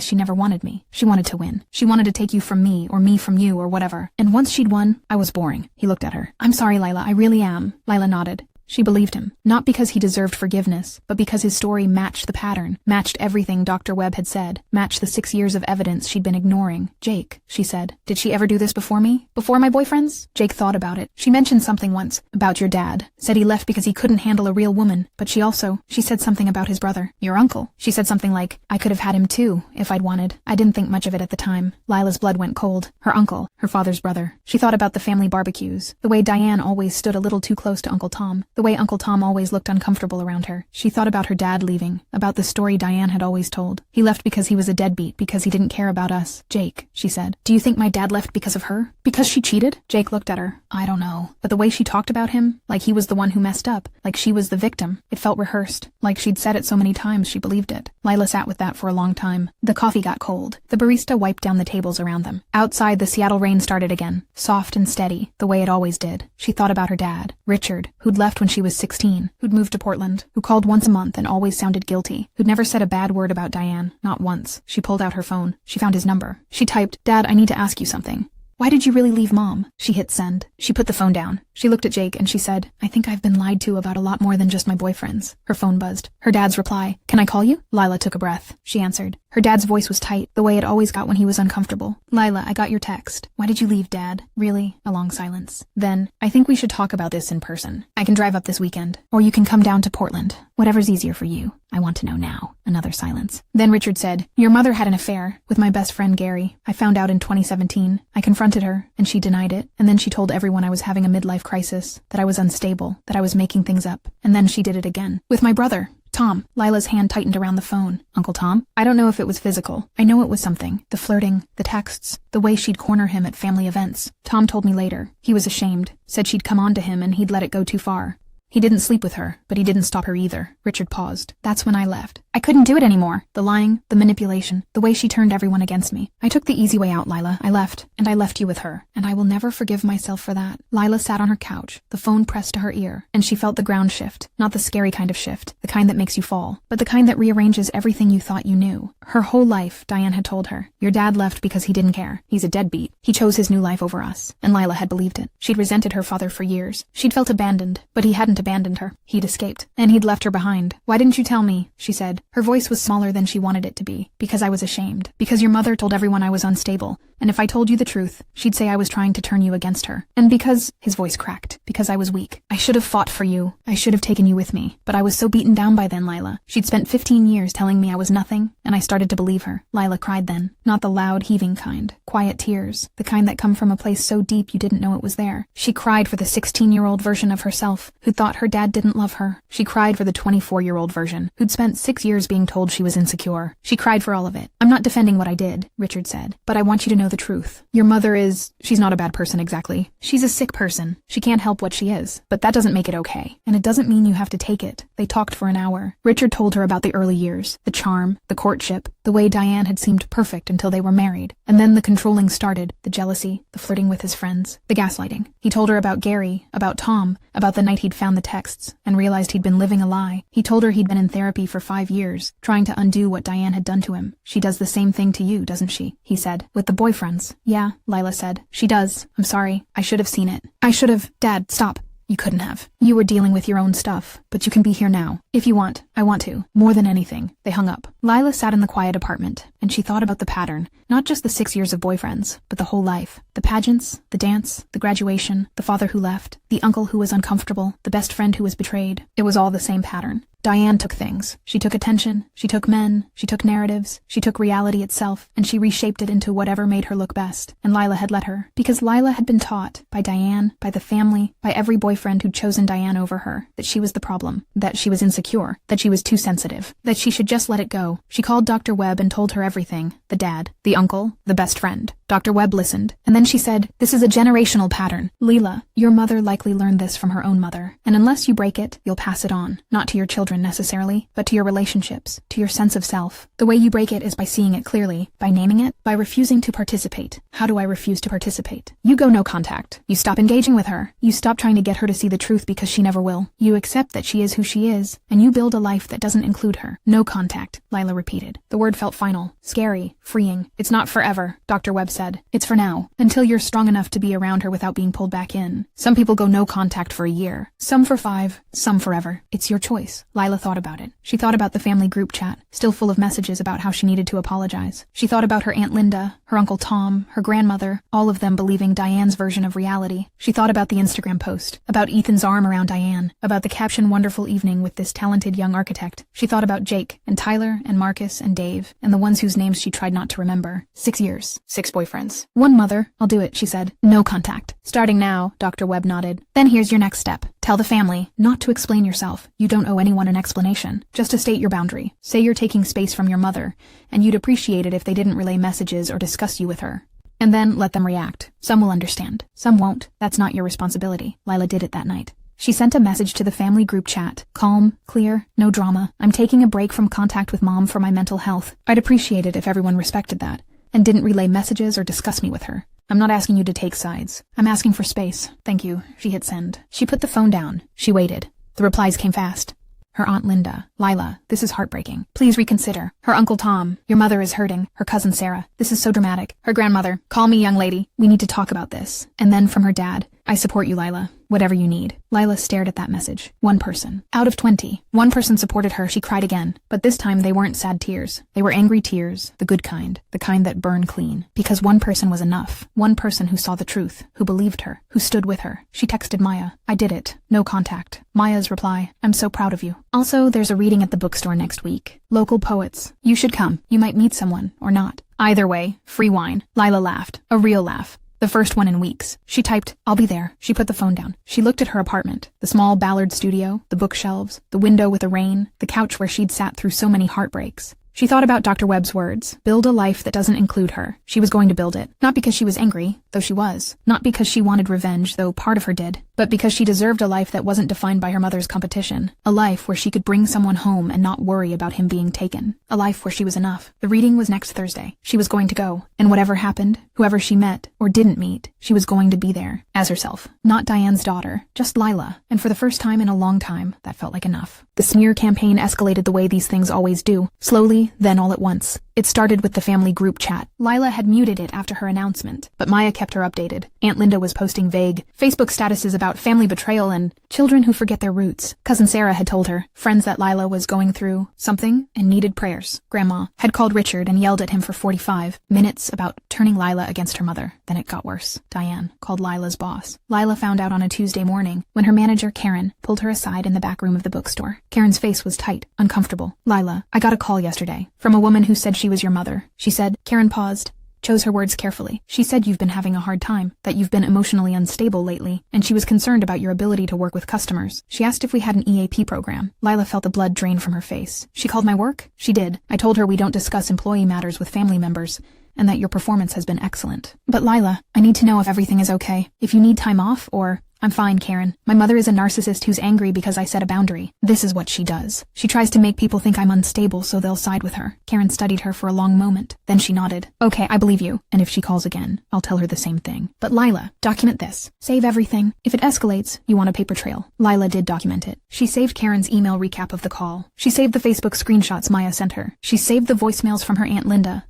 she never wanted me. She wanted to win. She wanted to take you from me, or me from you, or whatever. And once she'd won, I was boring. He looked at her. I'm sorry, Lila, I really am. Lila nodded. She believed him, not because he deserved forgiveness, but because his story matched the pattern, matched everything Dr. Webb had said, matched the 6 years of evidence she'd been ignoring. Jake, she said. Did she ever do this before me? Before my boyfriends? Jake thought about it. She mentioned something once, about your dad. Said he left because he couldn't handle a real woman, but she said something about his brother. Your uncle. She said something like, I could have had him too, if I'd wanted. I didn't think much of it at the time. Lila's blood went cold. Her uncle, her father's brother. She thought about the family barbecues, the way Diane always stood a little too close to Uncle Tom, the way Uncle Tom always looked uncomfortable around her. She thought about her dad leaving, about the story Diane had always told. He left because he was a deadbeat, because he didn't care about us. Jake, she said. Do you think my dad left because of her? Because she cheated? Jake looked at her. I don't know. But the way she talked about him, like he was the one who messed up, like she was the victim, it felt rehearsed, like she'd said it so many times she believed it. Lila sat with that for a long time. The coffee got cold. The barista wiped down the tables around them. Outside, the Seattle rain started again, soft and steady, the way it always did. She thought about her dad, Richard, who'd left when she was 16, who'd moved to Portland, who called once a month and always sounded guilty, who'd never said a bad word about Diane, not once. She pulled out her phone. She found his number. She typed, Dad, I need to ask you something. Why did you really leave Mom? She hit send. She put the phone down. She looked at Jake and she said, I think I've been lied to about a lot more than just my boyfriends. Her phone buzzed. Her dad's reply, Can I call you? Lila took a breath. She answered. Her dad's voice was tight, the way it always got when he was uncomfortable. Lila, I got your text. Why did you leave, Dad? Really? A long silence. Then, I think we should talk about this in person. I can drive up this weekend. Or you can come down to Portland. Whatever's easier for you. I want to know now. Another silence. Then Richard said, Your mother had an affair with my best friend Gary. I found out in 2017. I confronted her, and she denied it. And then she told everyone I was having a midlife crisis, that I was unstable, that I was making things up. And then she did it again. With my brother. Tom. Lila's hand tightened around the phone. Uncle Tom? I don't know if it was physical. I know it was something. The flirting, the texts, the way she'd corner him at family events. Tom told me later. He was ashamed. Said she'd come on to him and he'd let it go too far. He didn't sleep with her, but he didn't stop her either. Richard paused. That's when I left. I couldn't do it anymore. The lying, the manipulation, the way she turned everyone against me. I took the easy way out, Lila. I left, and I left you with her. And I will never forgive myself for that. Lila sat on her couch, the phone pressed to her ear, and she felt the ground shift. Not the scary kind of shift, the kind that makes you fall, but the kind that rearranges everything you thought you knew. Her whole life, Diane had told her, your dad left because he didn't care. He's a deadbeat. He chose his new life over us. And Lila had believed it. She'd resented her father for years. She'd felt abandoned, but he hadn't abandoned her. He'd escaped, and he'd left her behind. Why didn't you tell me? She said. Her voice was smaller than she wanted it to be. Because I was ashamed. Because your mother told everyone I was unstable. And if I told you the truth, she'd say I was trying to turn you against her. And because, his voice cracked, because I was weak. I should have fought for you. I should have taken you with me. But I was so beaten down by then, Lila. She'd spent 15 years telling me I was nothing, and I started to believe her. Lila cried then. Not the loud, heaving kind. Quiet tears. The kind that come from a place so deep you didn't know it was there. She cried for the 16-year-old version of herself, who thought thought her dad didn't love her. She cried for the 24-year-old version, who'd spent 6 years being told she was insecure. She cried for all of it. I'm not defending what I did, Richard said, but I want you to know the truth. Your mother she's not a bad person exactly. She's a sick person. She can't help what she is, but that doesn't make it okay. And it doesn't mean you have to take it. They talked for an hour. Richard told her about the early years, the charm, the courtship, the way Diane had seemed perfect until they were married. And then the controlling started, the jealousy, the flirting with his friends, the gaslighting. He told her about Gary, about Tom, about the night he'd found the texts and realized he'd been living a lie. He told her he'd been in therapy for 5 years, trying to undo what Diane had done to him. She does the same thing to you, doesn't she? He said. With the boyfriends. Yeah, Lila said. She does. I'm sorry. I should have seen it. I should have. Dad, stop. You couldn't have. You were dealing with your own stuff, but you can be here now. If you want, I want to. More than anything. They hung up. Lila sat in the quiet apartment, and she thought about the pattern. Not just the 6 years of boyfriends, but the whole life. The pageants, the dance, the graduation, the father who left, the uncle who was uncomfortable, the best friend who was betrayed. It was all the same pattern. Diane took things. She took attention, she took men, she took narratives, she took reality itself, and she reshaped it into whatever made her look best. And Lila had let her. Because Lila had been taught, by Diane, by the family, by every boyfriend who'd chosen Diane over her, that she was the problem, that she was insecure, that she was too sensitive, that she should just let it go. She called Dr. Webb and told her everything. The dad, the uncle, the best friend. Dr. Webb listened, and then she said, "This is a generational pattern. Leela, your mother likely learned this from her own mother, and unless you break it, you'll pass it on. Not to your children necessarily, but to your relationships, to your sense of self. The way you break it is by seeing it clearly, by naming it, by refusing to participate. How do I refuse to participate? You go no contact. You stop engaging with her. You stop trying to get her to see the truth because she never will. You accept that she is who she is, and you build a life that doesn't include her. No contact," Lila repeated. The word felt final, scary, freeing. "It's not forever," Dr. Webb said. "It's for now, until you're strong enough to be around her without being pulled back in. Some people go no contact for a year, some for 5, some forever. It's your choice." Lila thought about it. She thought about the family group chat, still full of messages about how she needed to apologize. She thought about her Aunt Linda, her Uncle Tom, her grandmother, all of them believing Diane's version of reality. She thought about the Instagram post, about Ethan's arm around Diane, about the caption "wonderful evening with this talented young architect." She thought about Jake, and Tyler, and Marcus, and Dave, and the ones whose names she tried not to remember. 6 years, 6 boyfriends. "One mother, I'll do it," she said. "No contact. Starting now," Dr. Webb nodded. "Then here's your next step. Tell the family, not to explain yourself. You don't owe anyone an explanation. Just to state your boundary. Say you're taking space from your mother, and you'd appreciate it if they didn't relay messages or discuss you with her. And then let them react. Some will understand. Some won't. That's not your responsibility." Lila did it that night. She sent a message to the family group chat. Calm, clear, no drama. "I'm taking a break from contact with Mom for my mental health. I'd appreciate it if everyone respected that, and didn't relay messages or discuss me with her. I'm not asking you to take sides. I'm asking for space. Thank you." She hit send. She put the phone down. She waited. The replies came fast. Her Aunt Linda. "Lila, this is heartbreaking. Please reconsider." Her Uncle Tom. "Your mother is hurting." Her cousin Sarah. "This is so dramatic." Her grandmother. "Call me, young lady. We need to talk about this." And then from her dad. "I support you, Lila. Whatever you need." Lila stared at that message. One person. Out of 20. One person supported her. She cried again. But this time they weren't sad tears. They were angry tears. The good kind. The kind that burn clean. Because one person was enough. One person who saw the truth. Who believed her. Who stood with her. She texted Maya. "I did it. No contact." Maya's reply. "I'm so proud of you. Also, there's a reading at the bookstore next week. Local poets. You should come. You might meet someone. Or not. Either way, free wine." Lila laughed. A real laugh. The first one in weeks. She typed, "I'll be there." She put the phone down. She looked at her apartment. The small Ballard studio, the bookshelves, the window with the rain, the couch where she'd sat through so many heartbreaks. She thought about Dr. Webb's words. Build a life that doesn't include her. She was going to build it. Not because she was angry, though she was. Not because she wanted revenge, though part of her did. But because she deserved a life that wasn't defined by her mother's competition. A life where she could bring someone home and not worry about him being taken. A life where she was enough. The reading was next Thursday. She was going to go. And whatever happened, whoever she met, or didn't meet, she was going to be there. As herself. Not Diane's daughter. Just Lila. And for the first time in a long time, that felt like enough. The smear campaign escalated the way these things always do. Slowly, then all at once. It started with the family group chat. Lila had muted it after her announcement, but Maya kept her updated. Aunt Linda was posting vague Facebook statuses about family betrayal and children who forget their roots. Cousin Sarah had told her, friends that Lila was going through something and needed prayers. Grandma had called Richard and yelled at him for 45 minutes about turning Lila against her mother. Then it got worse. Diane called Lila's boss. Lila found out on a Tuesday morning when her manager, Karen, pulled her aside in the back room of the bookstore. Karen's face was tight, uncomfortable. "Lila, I got a call yesterday from a woman who said she was your mother." She said. Karen paused. chose her words carefully. She said you've been having a hard time, that you've been emotionally unstable lately, and she was concerned about your ability to work with customers. She asked if we had an EAP program. Lila felt the blood drain from her face. She called my work? She did. I told her we don't discuss employee matters with family members, and that your performance has been excellent. But Lila, I need to know if everything is okay. If you need time off, or... I'm fine, Karen. My mother is a narcissist who's angry because I set a boundary. This is what she does. She tries to make people think I'm unstable so they'll side with her. Karen studied her for a long moment. Then she nodded. Okay, I believe you. And if she calls again, I'll tell her the same thing. But Lila, document this. Save everything. If it escalates, you want a paper trail. Lila did document it. She saved Karen's email recap of the call. She saved the Facebook screenshots Maya sent her. She saved the voicemails from her Aunt Linda,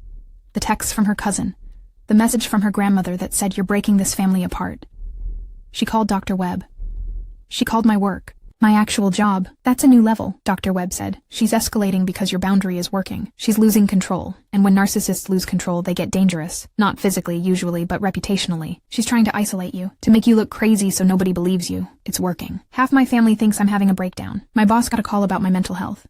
the texts from her cousin, the message from her grandmother that said you're breaking this family apart. She called Dr. Webb. She called my work. My actual job. That's a new level, Dr. Webb said. She's escalating because your boundary is working. She's losing control. And when narcissists lose control, they get dangerous. Not physically, usually, but reputationally. She's trying to isolate you, to make you look crazy so nobody believes you. It's working. Half my family thinks I'm having a breakdown. My boss got a call about my mental health.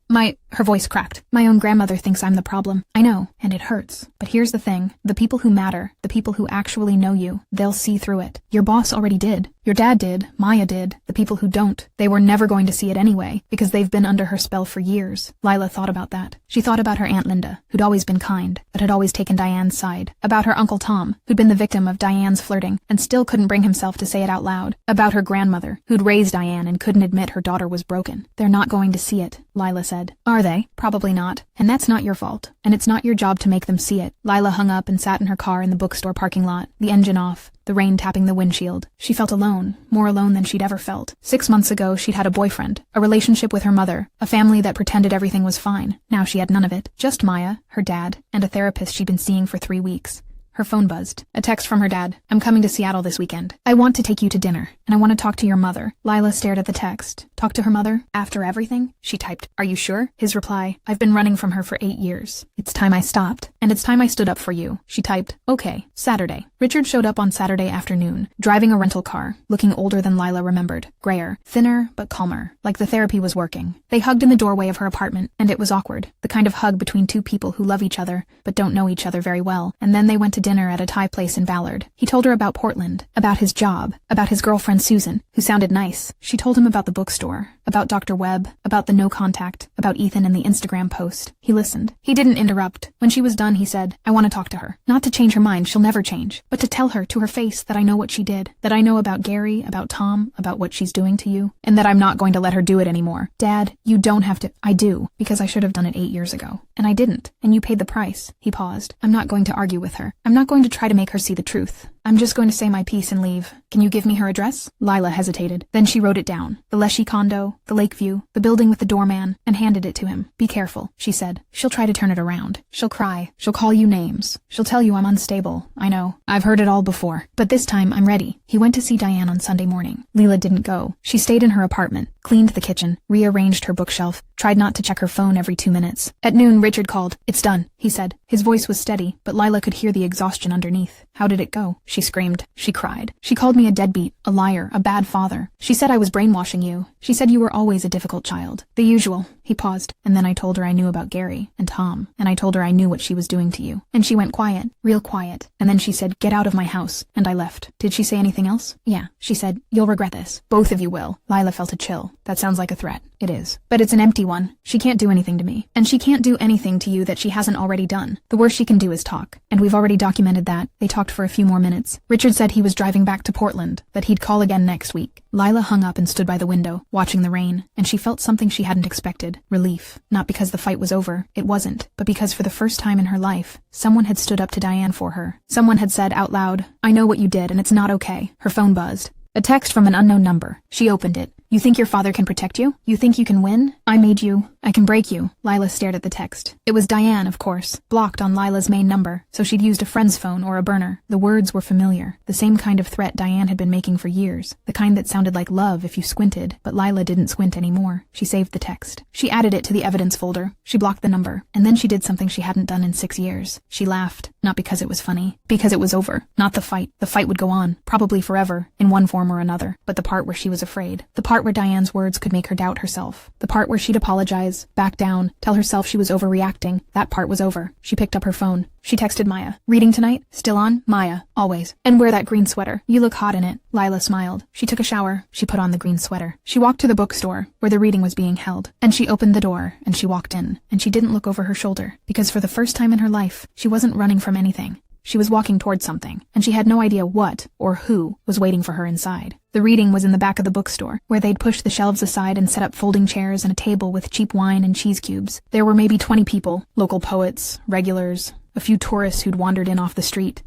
Her voice cracked. My own grandmother thinks I'm the problem. I know, and it hurts. But here's the thing. The people who matter, the people who actually know you, they'll see through it. Your boss already did. Your dad did. Maya did. The people who don't, they were never going to see it anyway, because they've been under her spell for years. Lila thought about that. She thought about her Aunt Linda, who'd always been kind, but had always taken Diane's side. About her Uncle Tom, who'd been the victim of Diane's flirting, and still couldn't bring himself to say it out loud. About her grandmother, who'd raised Diane and couldn't admit her daughter was broken. They're not going to see it, Lila said. Are they? Probably not. And that's not your fault. And it's not your job to make them see it. Lila hung up and sat in her car in the bookstore parking lot, the engine off, the rain tapping the windshield. She felt alone, more alone than she'd ever felt. 6 months ago, she'd had a boyfriend, a relationship with her mother, a family that pretended everything was fine. Now she had none of it. Just Maya, her dad, and a therapist she'd been seeing for 3 weeks. Her phone buzzed. A text from her dad. I'm coming to Seattle this weekend. I want to take you to dinner, and I want to talk to your mother. Lila stared at the text. Talk to her mother? After everything? She typed. Are you sure? His reply. I've been running from her for 8 years. It's time I stopped. And it's time I stood up for you. She typed. Okay. Saturday. Richard showed up on Saturday afternoon, driving a rental car, looking older than Lila remembered. Grayer. Thinner, but calmer. Like the therapy was working. They hugged in the doorway of her apartment, and it was awkward. The kind of hug between two people who love each other, but don't know each other very well. And then they went to dinner at a Thai place in Ballard. He told her about Portland, about his job, about his girlfriend Susan, who sounded nice. She told him about the bookstore, about Dr. Webb, about the no contact, about Ethan and the Instagram post. He listened. He didn't interrupt. When she was done, he said, I want to talk to her. Not to change her mind, she'll never change, but to tell her to her face that I know what she did, that I know about Gary, about Tom, about what she's doing to you, and that I'm not going to let her do it anymore. Dad, you don't have to. I do, because I should have done it 8 years ago. And I didn't, and you paid the price. He paused. I'm not going to argue with her. I'm not going to try to make her see the truth. I'm just going to say my piece and leave. Can you give me her address? Lila hesitated. Then she wrote it down. The Leshy condo, the Lakeview, the building with the doorman, and handed it to him. Be careful, she said. She'll try to turn it around. She'll cry. She'll call you names. She'll tell you I'm unstable. I know. I've heard it all before. But this time, I'm ready. He went to see Diane on Sunday morning. Lila didn't go. She stayed in her apartment, cleaned the kitchen, rearranged her bookshelf, tried not to check her phone every 2 minutes. At noon, Richard called. It's done, he said. His voice was steady, but Lila could hear the exhaustion underneath. How did it go? She screamed. She cried. She called me a deadbeat, a liar, a bad father. She said I was brainwashing you. She said you were always a difficult child. The usual. He paused. And then I told her I knew about Gary and Tom. And I told her I knew what she was doing to you. And she went quiet. Real quiet. And then she said, get out of my house. And I left. Did she say anything else? Yeah. She said, you'll regret this. Both of you will. Lila felt a chill. That sounds like a threat. It is. But it's an empty one. She can't do anything to me. And she can't do anything to you that she hasn't already done. The worst she can do is talk. And we've already documented that. They talked for a few more minutes. Richard said he was driving back to Portland, that he'd call again next week. Lila hung up and stood by the window, watching the rain, and she felt something she hadn't expected. Relief. Not because the fight was over. It wasn't. But because for the first time in her life, someone had stood up to Diane for her. Someone had said out loud, I know what you did and it's not okay. Her phone buzzed. A text from an unknown number. She opened it. You think your father can protect you? You think you can win? I made you. I can break you. Lila stared at the text. It was Diane, of course, blocked on Lila's main number, so she'd used a friend's phone or a burner. The words were familiar, the same kind of threat Diane had been making for years, the kind that sounded like love if you squinted, but Lila didn't squint anymore. She saved the text. She added it to the evidence folder. She blocked the number, and then she did something she hadn't done in 6 years. She laughed, not because it was funny, because it was over. Not the fight. The fight would go on, probably forever, in one form or another, but the part where she was afraid, the part where Diane's words could make her doubt herself, the part where she'd apologize rise, back down, tell herself she was overreacting. That part was over. She picked up her phone. She texted Maya. Reading tonight? Still on? Maya. Always. And wear that green sweater. You look hot in it. Lila smiled. She took a shower. She put on the green sweater. She walked to the bookstore, where the reading was being held. And she opened the door, and she walked in. And she didn't look over her shoulder, because for the first time in her life, she wasn't running from anything. She was walking towards something, and she had no idea what or who was waiting for her inside. The reading was in the back of the bookstore, where they'd pushed the shelves aside and set up folding chairs and a table with cheap wine and cheese cubes. There were maybe 20 people, local poets, regulars, a few tourists who'd wandered in off the street.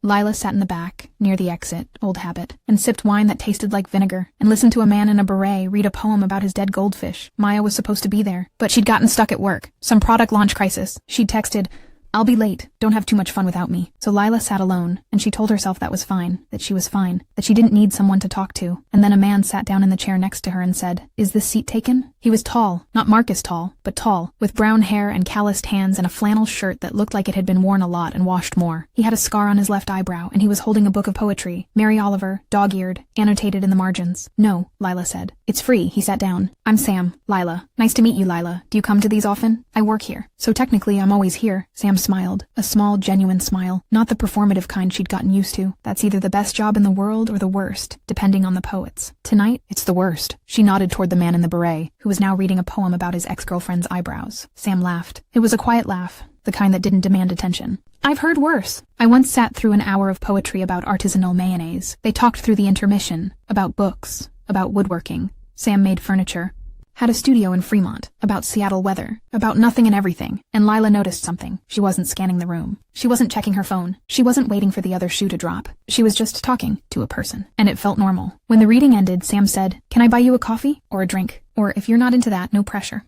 Lila sat in the back, near the exit, old habit, and sipped wine that tasted like vinegar, and listened to a man in a beret read a poem about his dead goldfish. Maya was supposed to be there, but she'd gotten stuck at work. Some product launch crisis. She'd texted, "I'll be late. Don't have too much fun without me." So Lila sat alone, and she told herself that was fine, that she was fine, that she didn't need someone to talk to. And then a man sat down in the chair next to her and said, "Is this seat taken?" He was tall, not Marcus tall, but tall, with brown hair and calloused hands and a flannel shirt that looked like it had been worn a lot and washed more. He had a scar on his left eyebrow, and he was holding a book of poetry, Mary Oliver, dog-eared, annotated in the margins. "No," Lila said. "It's free." He sat down. "I'm Sam. Lila. Nice to meet you, Lila. Do you come to these often?" "I work here. So technically I'm always here." Sam smiled. A small, genuine smile, not the performative kind she'd gotten used to. That's either the best job in the world or the worst, depending on the poets. Tonight, it's the worst. She nodded toward the man in the beret, who was now reading a poem about his ex-girlfriend's eyebrows. Sam laughed. It was a quiet laugh, the kind that didn't demand attention. "I've heard worse. I once sat through an hour of poetry about artisanal mayonnaise. They talked through the intermission, about books, about woodworking. Sam made furniture. Had a studio in Fremont, about Seattle weather, about nothing and everything, and Lila noticed something. She wasn't scanning the room. She wasn't checking her phone. She wasn't waiting for the other shoe to drop. She was just talking to a person, and it felt normal. When the reading ended, Sam said, "Can I buy you a coffee? Or a drink? Or if you're not into that, no pressure.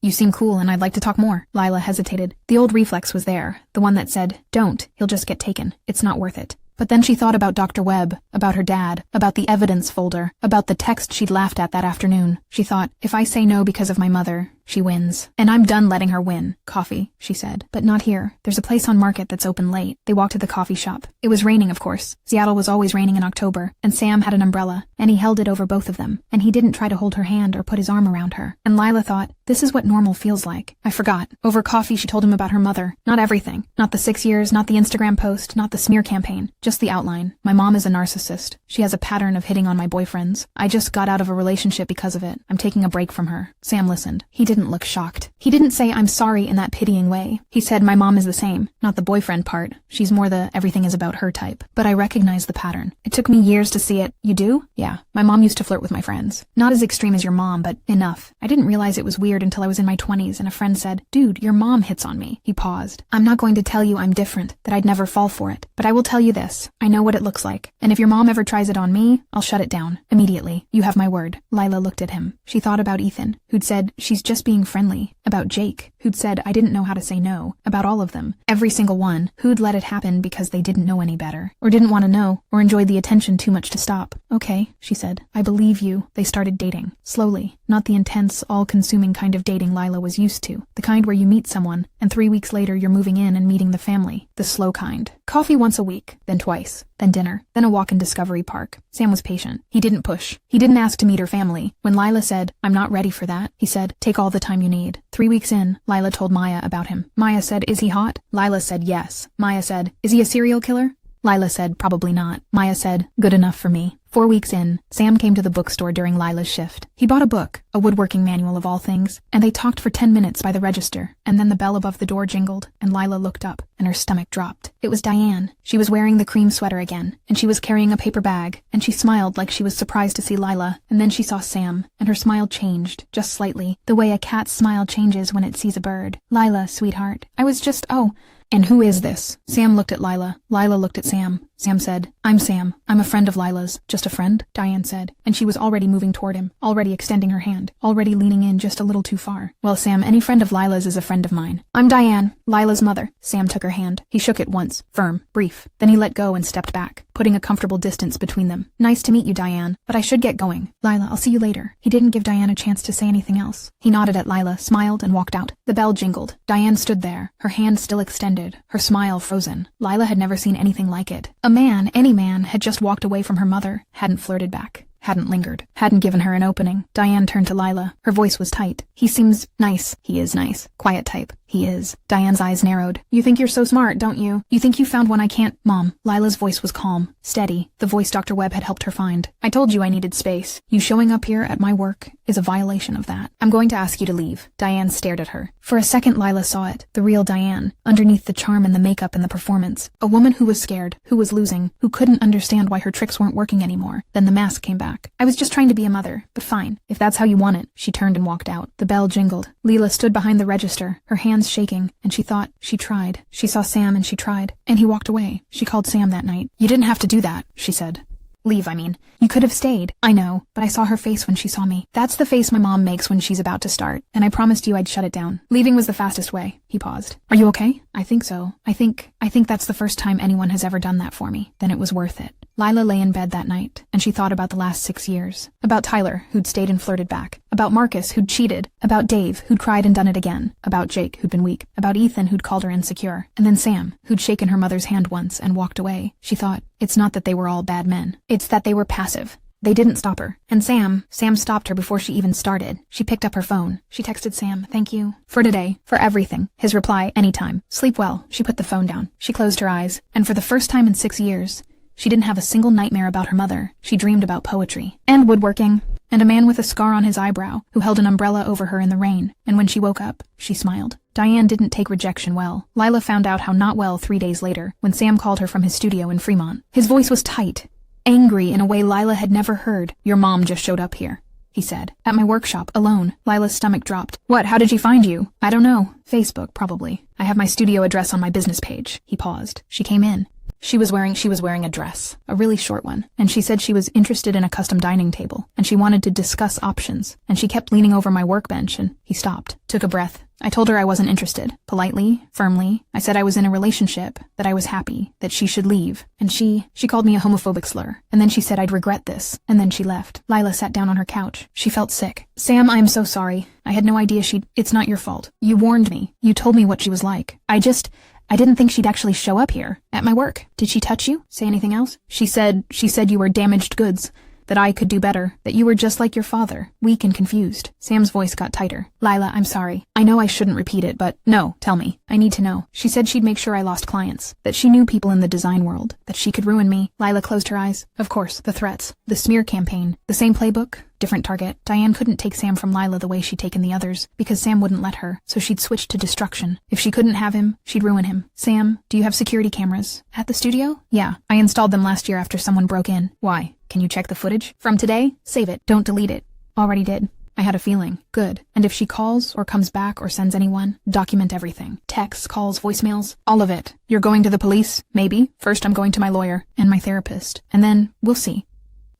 You seem cool and I'd like to talk more." Lila hesitated. The old reflex was there, the one that said, "Don't, he'll just get taken. It's not worth it." But then she thought about Dr. Webb, about her dad, about the evidence folder, about the text she'd laughed at that afternoon. She thought, if I say no because of my mother, she wins. And I'm done letting her win. "Coffee," she said. "But not here. There's a place on Market that's open late." They walked to the coffee shop. It was raining, of course. Seattle was always raining in October, and Sam had an umbrella, and he held it over both of them, and he didn't try to hold her hand or put his arm around her. And Lila thought, this is what normal feels like. I forgot. Over coffee she told him about her mother. Not everything. Not the 6 years, not the Instagram post, not the smear campaign. Just the outline. "My mom is a narcissist. She has a pattern of hitting on my boyfriends. I just got out of a relationship because of it. I'm taking a break from her." Sam listened. He didn't look shocked. He didn't say, "I'm sorry," in that pitying way. He said, "My mom is the same." Not the boyfriend part. She's more the everything is about her type. "But I recognize the pattern. It took me years to see it." "You do?" "Yeah. My mom used to flirt with my friends. Not as extreme as your mom, but enough. I didn't realize it was weird until I was in my 20s and a friend said, 'Dude, your mom hits on me.'" He paused. "I'm not going to tell you I'm different, that I'd never fall for it. But I will tell you this. I know what it looks like. And if your mom ever tries it on me, I'll shut it down. Immediately. You have my word." Lila looked at him. She thought about Ethan, who'd said, "She's just being friendly." About Jake, who'd said, "I didn't know how to say no." About all of them. Every single one, who'd let it happen because they didn't know any better. Or didn't want to know, or enjoyed the attention too much to stop. "Okay," she said. "I believe you." They started dating. Slowly. Not the intense, all-consuming kind of dating Lila was used to. The kind where you meet someone, and 3 weeks later you're moving in and meeting the family. The slow kind. Coffee once a week, then twice, then dinner, then a walk in Discovery Park. Sam was patient. He didn't push. He didn't ask to meet her family. When Lila said, "I'm not ready for that," he said, "Take all the time you need." 3 weeks in, Lila told Maya about him. Maya said, "Is he hot?" Lila said, "Yes." Maya said, "Is he a serial killer?" Lila said, "Probably not." Maya said, "Good enough for me." 4 weeks in, Sam came to the bookstore during Lila's shift. He bought a book, a woodworking manual of all things, and they talked for 10 minutes by the register, and then the bell above the door jingled, and Lila looked up, and her stomach dropped. It was Diane. She was wearing the cream sweater again, and she was carrying a paper bag, and she smiled like she was surprised to see Lila, and then she saw Sam, and her smile changed, just slightly, the way a cat's smile changes when it sees a bird. "Lila, sweetheart. I was just, oh..." "And who is this?" Sam looked at Lila. Lila looked at Sam. Sam said, "I'm Sam. I'm a friend of Lila's." "Just a friend?" Diane said, and she was already moving toward him, already extending her hand, already leaning in just a little too far. "Well, Sam, any friend of Lila's is a friend of mine. I'm Diane, Lila's mother." Sam took her hand. He shook it once, firm, brief. Then he let go and stepped back, putting a comfortable distance between them. "Nice to meet you, Diane, but I should get going. Lila, I'll see you later." He didn't give Diane a chance to say anything else. He nodded at Lila, smiled, and walked out. The bell jingled. Diane stood there, her hand still extended, her smile frozen. Lila had never seen anything like it. A man, any man, had just walked away from her mother, hadn't flirted back. hadn't lingered, hadn't given her an opening. Diane turned to Lila. Her voice was tight. He seems nice. He is nice. Quiet type. He is. Diane's eyes narrowed. You think you're so smart, don't you? You think you found one I can't? Mom. Lila's voice was calm, steady, the voice Dr. Webb had helped her find. I told you I needed space. You showing up here at my work is a violation of that. I'm going to ask you to leave. Diane stared at her. For a second, Lila saw it. The real Diane, underneath the charm and the makeup and the performance. A woman who was scared, who was losing, who couldn't understand why her tricks weren't working anymore. Then the mask came back. I was just trying to be a mother, but fine. If that's how you want it. She turned and walked out. The bell jingled. Lila stood behind the register, her hands shaking, and she thought, she tried. She saw Sam and she tried. And he walked away. She called Sam that night. You didn't have to do that, she said. Leave, I mean. You could have stayed. I know, but I saw her face when she saw me. That's the face my mom makes when she's about to start, and I promised you I'd shut it down. Leaving was the fastest way. He paused. Are you okay? I think so. I think that's the first time anyone has ever done that for me. Then it was worth it. Lila lay in bed that night, and she thought about the last 6 years. About Tyler, who'd stayed and flirted back. About Marcus, who'd cheated. About Dave, who'd cried and done it again. About Jake, who'd been weak. About Ethan, who'd called her insecure. And then Sam, who'd shaken her mother's hand once and walked away. She thought, it's not that they were all bad men. It's that they were passive. They didn't stop her. And Sam stopped her before she even started. She picked up her phone. She texted Sam, thank you. For today. For everything. His reply, anytime. Sleep well. She put the phone down. She closed her eyes. And for the first time in 6 years, she didn't have a single nightmare about her mother. She dreamed about poetry. And woodworking. And a man with a scar on his eyebrow, who held an umbrella over her in the rain. And when she woke up, she smiled. Diane didn't take rejection well. Lila found out how not well 3 days later, when Sam called her from his studio in Fremont. His voice was tight. Angry in a way Lila had never heard. Your mom just showed up here, he said. At my workshop, alone. Lila's stomach dropped. What, how did she find you? I don't know. Facebook, probably. I have my studio address on my business page. He paused. She came in. She was wearing a dress, a really short one, and she said she was interested in a custom dining table, and she wanted to discuss options, and she kept leaning over my workbench, and he stopped, took a breath. I told her I wasn't interested. Politely, firmly. I said I was in a relationship, that I was happy, that she should leave. And she called me a homophobic slur. And then she said I'd regret this. And then she left. Lila sat down on her couch. She felt sick. Sam, I'm so sorry. I had no idea it's not your fault. You warned me. You told me what she was like. I didn't think she'd actually show up here. At my work. Did she touch you? Say anything else? She said you were damaged goods. That I could do better, that you were just like your father, weak and confused. Sam's voice got tighter. Lila, I'm sorry. I know I shouldn't repeat it, but no, tell me. I need to know. She said she'd make sure I lost clients, that she knew people in the design world, that she could ruin me. Lila closed her eyes. Of course, the threats, the smear campaign, the same playbook, different target. Diane couldn't take Sam from Lila the way she'd taken the others, because Sam wouldn't let her, so she'd switched to destruction. If she couldn't have him, she'd ruin him. Sam, do you have security cameras? At the studio? Yeah, I installed them last year after someone broke in. Why? Can you check the footage? From today? Save it. Don't delete it. Already did. I had a feeling. Good. And if she calls or comes back or sends anyone, document everything. Texts, calls, voicemails, all of it. You're going to the police? Maybe. First I'm going to my lawyer and my therapist. And then, we'll see.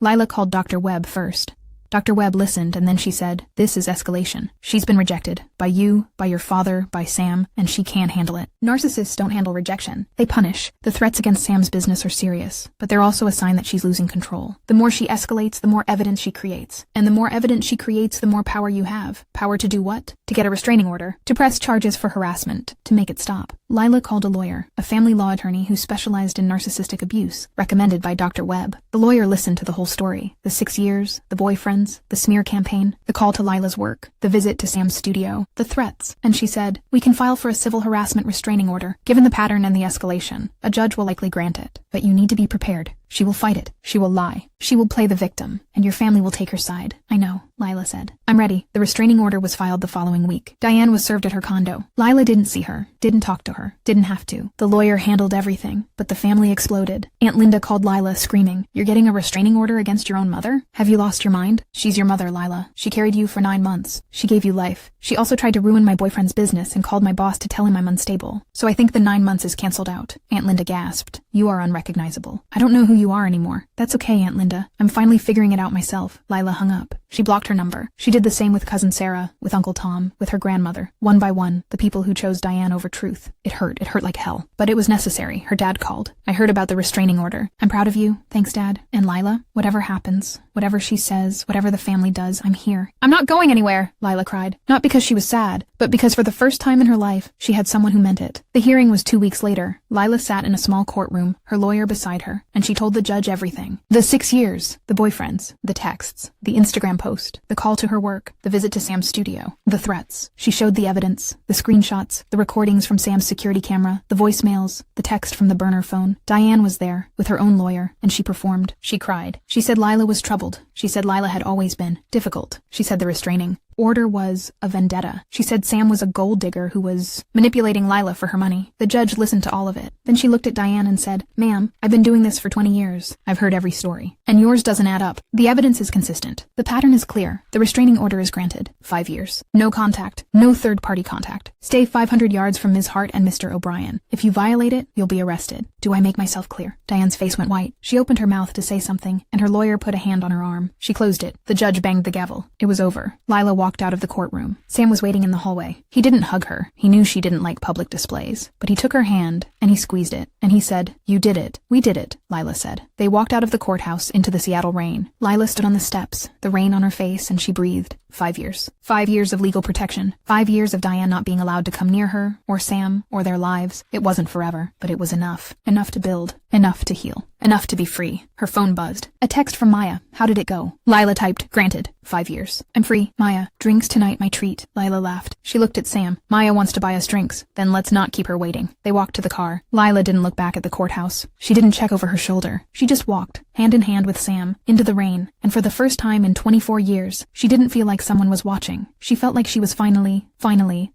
Lila called Dr. Webb first. Dr. Webb listened, and then she said, this is escalation. She's been rejected. By you, by your father, by Sam, and she can't handle it. Narcissists don't handle rejection. They punish. The threats against Sam's business are serious, but they're also a sign that she's losing control. The more she escalates, the more evidence she creates. And the more evidence she creates, the more power you have. Power to do what? To get a restraining order. To press charges for harassment. To make it stop. Lila called a lawyer, a family law attorney who specialized in narcissistic abuse, recommended by Dr. Webb. The lawyer listened to the whole story. The 6 years, the boyfriend, the smear campaign, the call to Lila's work, the visit to Sam's studio, the threats. And she said, we can file for a civil harassment restraining order. Given the pattern and the escalation, a judge will likely grant it. But you need to be prepared. She will fight it. She will lie. She will play the victim, and your family will take her side. I know, Lila said. I'm ready. The restraining order was filed the following week. Diane was served at her condo. Lila didn't see her, didn't talk to her, didn't have to. The lawyer handled everything, but the family exploded. Aunt Linda called Lila, screaming, you're getting a restraining order against your own mother? Have you lost your mind? She's your mother, Lila. She carried you for 9 months. She gave you life. She also tried to ruin my boyfriend's business and called my boss to tell him I'm unstable. So I think the 9 months is canceled out. Aunt Linda gasped. You are unrecognizable. I don't know who you are anymore. That's okay, Aunt Linda. I'm finally figuring it out myself. Lila hung up. She blocked her number. She did the same with Cousin Sarah, with Uncle Tom, with her grandmother. One by one, the people who chose Diane over truth. It hurt like hell. But it was necessary. Her dad called. I heard about the restraining order. I'm proud of you. Thanks, Dad. And Lila, whatever happens, whatever she says, whatever the family does, I'm here. I'm not going anywhere, Lila cried. Not because she was sad, but because for the first time in her life, she had someone who meant it. The hearing was 2 weeks later. Lila sat in a small courtroom, her lawyer beside her, and she told the judge everything. The 6 years, the boyfriends, the texts, the Instagram post, the call to her work, the visit to Sam's studio, the threats. She showed the evidence, the screenshots, the recordings from Sam's security camera, the voicemails, the text from the burner phone. Diane was there, with her own lawyer, and she performed. She cried. She said Lila was troubled. She said Lila had always been difficult. She said the restraining order was a vendetta. She said Sam was a gold digger who was manipulating Lila for her money. The judge listened to all of it. Then she looked at Diane and said, "Ma'am, I've been doing this for 20 years. I've heard every story. And yours doesn't add up. The evidence is consistent. The pattern is clear. The restraining order is granted. 5 years. No contact. No third-party contact. Stay 500 yards from Ms. Hart and Mr. O'Brien. If you violate it, you'll be arrested. Do I make myself clear?" Diane's face went white. She opened her mouth to say something, and her lawyer put a hand on her arm. She closed it. The judge banged the gavel. It was over. Lila walked out of the courtroom. Sam was waiting in the hallway. He didn't hug her. He knew she didn't like public displays. But he took her hand, and he squeezed it, and he said, "You did it. We did it," Lila said. They walked out of the courthouse into the Seattle rain. Lila stood on the steps, the rain on her face, and she breathed. 5 years. 5 years of legal protection. 5 years of Diane not being allowed to come near her, or Sam, or their lives. It wasn't forever, but it was enough. Enough to build. Enough to heal. Enough to be free. Her phone buzzed. A text from Maya. How did it go? Lila typed, "Granted. 5 years. I'm free. Maya, drinks tonight, my treat." Lila laughed. She looked at Sam. "Maya wants to buy us drinks. Then let's not keep her waiting." They walked to the car. Lila didn't look back at the courthouse. She didn't check over her shoulder. She just walked, hand in hand with Sam, into the rain. And for the first time in 24 years, she didn't feel like someone was watching. She felt like she was finally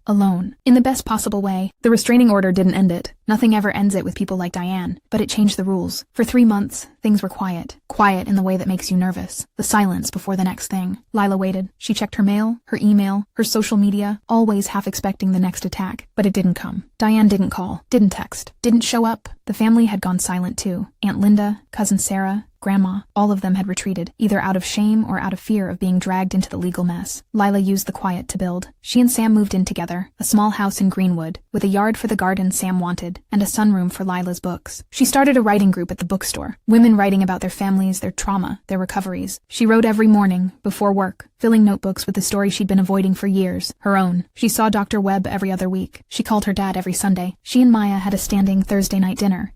alone. In the best possible way. The restraining order didn't end it. Nothing ever ends it with people like Diane. But it changed the rules. For 3 months, things were quiet. Quiet in the way that makes you nervous. The silence before the next thing. Lila waited. She checked her mail, her email, her social media, always half expecting the next attack. But it didn't come. Diane didn't call, didn't text, didn't show up. The family had gone silent too. Aunt Linda, Cousin Sarah, Grandma, all of them had retreated, either out of shame or out of fear of being dragged into the legal mess. Lila used the quiet to build. She and Sam moved in together, a small house in Greenwood, with a yard for the garden Sam wanted, and a sunroom for Lila's books. She started a writing group at the bookstore, women writing about their families, their trauma, their recoveries. She wrote every morning, before work, filling notebooks with the stories she'd been avoiding for years, her own. She saw Dr. Webb every other week. She called her dad every Sunday. She and Maya had a standing Thursday night dinner.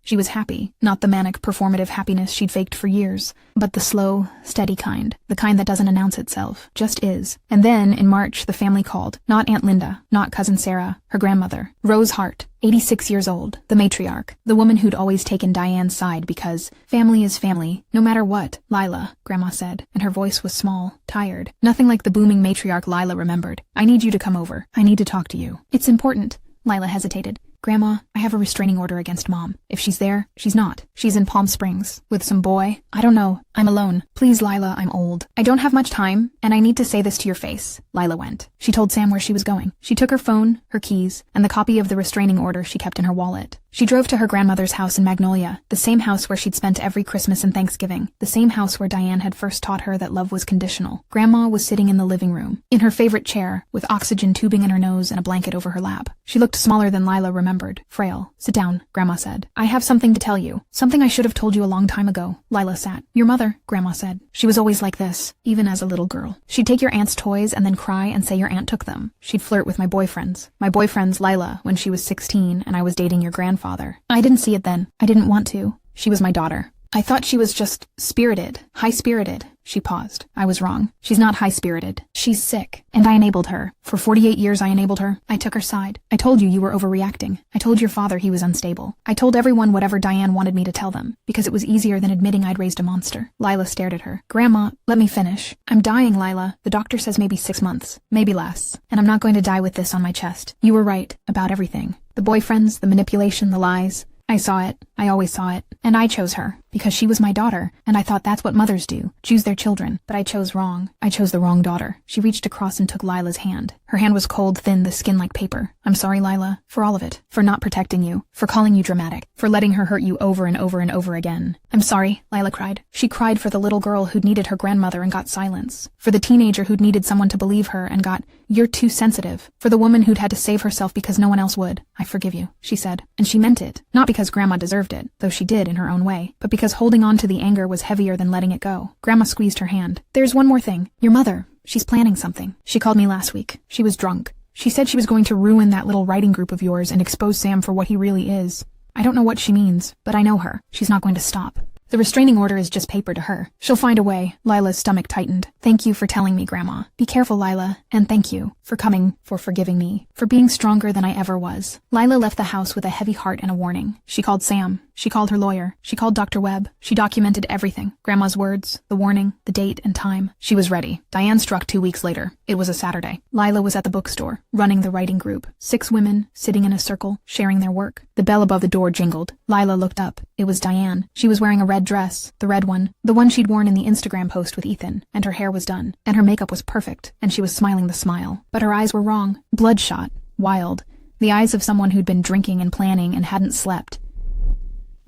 She was happy, not the manic, performative happiness she'd faked for years, but the slow, steady kind, the kind that doesn't announce itself, just is. And then, in March, the family called. Not Aunt Linda, not Cousin Sarah, her grandmother. Rose Hart, 86 years old, the matriarch, the woman who'd always taken Diane's side because family is family, no matter what. "Lila," Grandma said, and her voice was small, tired. Nothing like the booming matriarch Lila remembered. "I need you to come over. I need to talk to you." "It's important." Lila hesitated. "Grandma, I have a restraining order against Mom. If she's there, she's not. She's in Palm Springs. With some boy. I don't know. I'm alone. Please, Lila, I'm old. I don't have much time, and I need to say this to your face." Lila went. She told Sam where she was going. She took her phone, her keys, and the copy of the restraining order she kept in her wallet. She drove to her grandmother's house in Magnolia, the same house where she'd spent every Christmas and Thanksgiving, the same house where Diane had first taught her that love was conditional. Grandma was sitting in the living room, in her favorite chair, with oxygen tubing in her nose and a blanket over her lap. She looked smaller than Lila remembered, frail. "Sit down," Grandma said. "I have something to tell you. Something I should have told you a long time ago." Lila sat. "Your mother," Grandma said. "She was always like this, even as a little girl. She'd take your aunt's toys and then cry and say your aunt took them. She'd flirt with my boyfriends. My boyfriend's Lila when she was 16 and I was dating your grandfather. I didn't see it then. I didn't want to. She was my daughter. I thought she was just spirited, high-spirited." She paused. "I was wrong. She's not high-spirited. She's sick. And I enabled her. For 48 years I enabled her. I took her side. I told you were overreacting. I told your father he was unstable. I told everyone whatever Diane wanted me to tell them, because it was easier than admitting I'd raised a monster." Lila stared at her. "Grandma, let me finish. I'm dying, Lila. The doctor says maybe 6 months. Maybe less. And I'm not going to die with this on my chest. You were right. About everything. The boyfriends, the manipulation, the lies. I saw it. I always saw it. And I chose her, because she was my daughter, and I thought that's what mothers do, choose their children. But I chose wrong. I chose the wrong daughter. She reached across and took Lila's hand. Her hand was cold, thin, the skin like paper. I'm sorry, Lila, for all of it. For not protecting you. For calling you dramatic. For letting her hurt you over and over and over again. I'm sorry, Lila cried. She cried for the little girl who'd needed her grandmother and got silence. For the teenager who'd needed someone to believe her and got, "You're too sensitive." For the woman who'd had to save herself because no one else would. I forgive you, she said. And she meant it. Not because Grandma deserved it, though she did in her own way, but because holding on to the anger was heavier than letting it go. Grandma squeezed her hand. There's one more thing. Your mother. She's planning something. She called me last week. She was drunk. She said she was going to ruin that little writing group of yours and expose Sam for what he really is. I don't know what she means, but I know her. She's not going to stop. The restraining order is just paper to her. She'll find a way. Lila's stomach tightened. Thank you for telling me, Grandma. Be careful, Lila. And thank you for coming, for forgiving me, for being stronger than I ever was. Lila left the house with a heavy heart and a warning. She called Sam. She called her lawyer. She called Dr. Webb. She documented everything. Grandma's words, the warning, the date and time. She was ready. Diane struck 2 weeks later. It was a Saturday. Lila was at the bookstore, running the writing group. 6 women, sitting in a circle, sharing their work. The bell above the door jingled. Lila looked up. It was Diane. She was wearing a red dress, the red one, the one she'd worn in the Instagram post with Ethan, and her hair was done, and her makeup was perfect, and she was smiling the smile. But her eyes were wrong. Bloodshot. Wild. The eyes of someone who'd been drinking and planning and hadn't slept.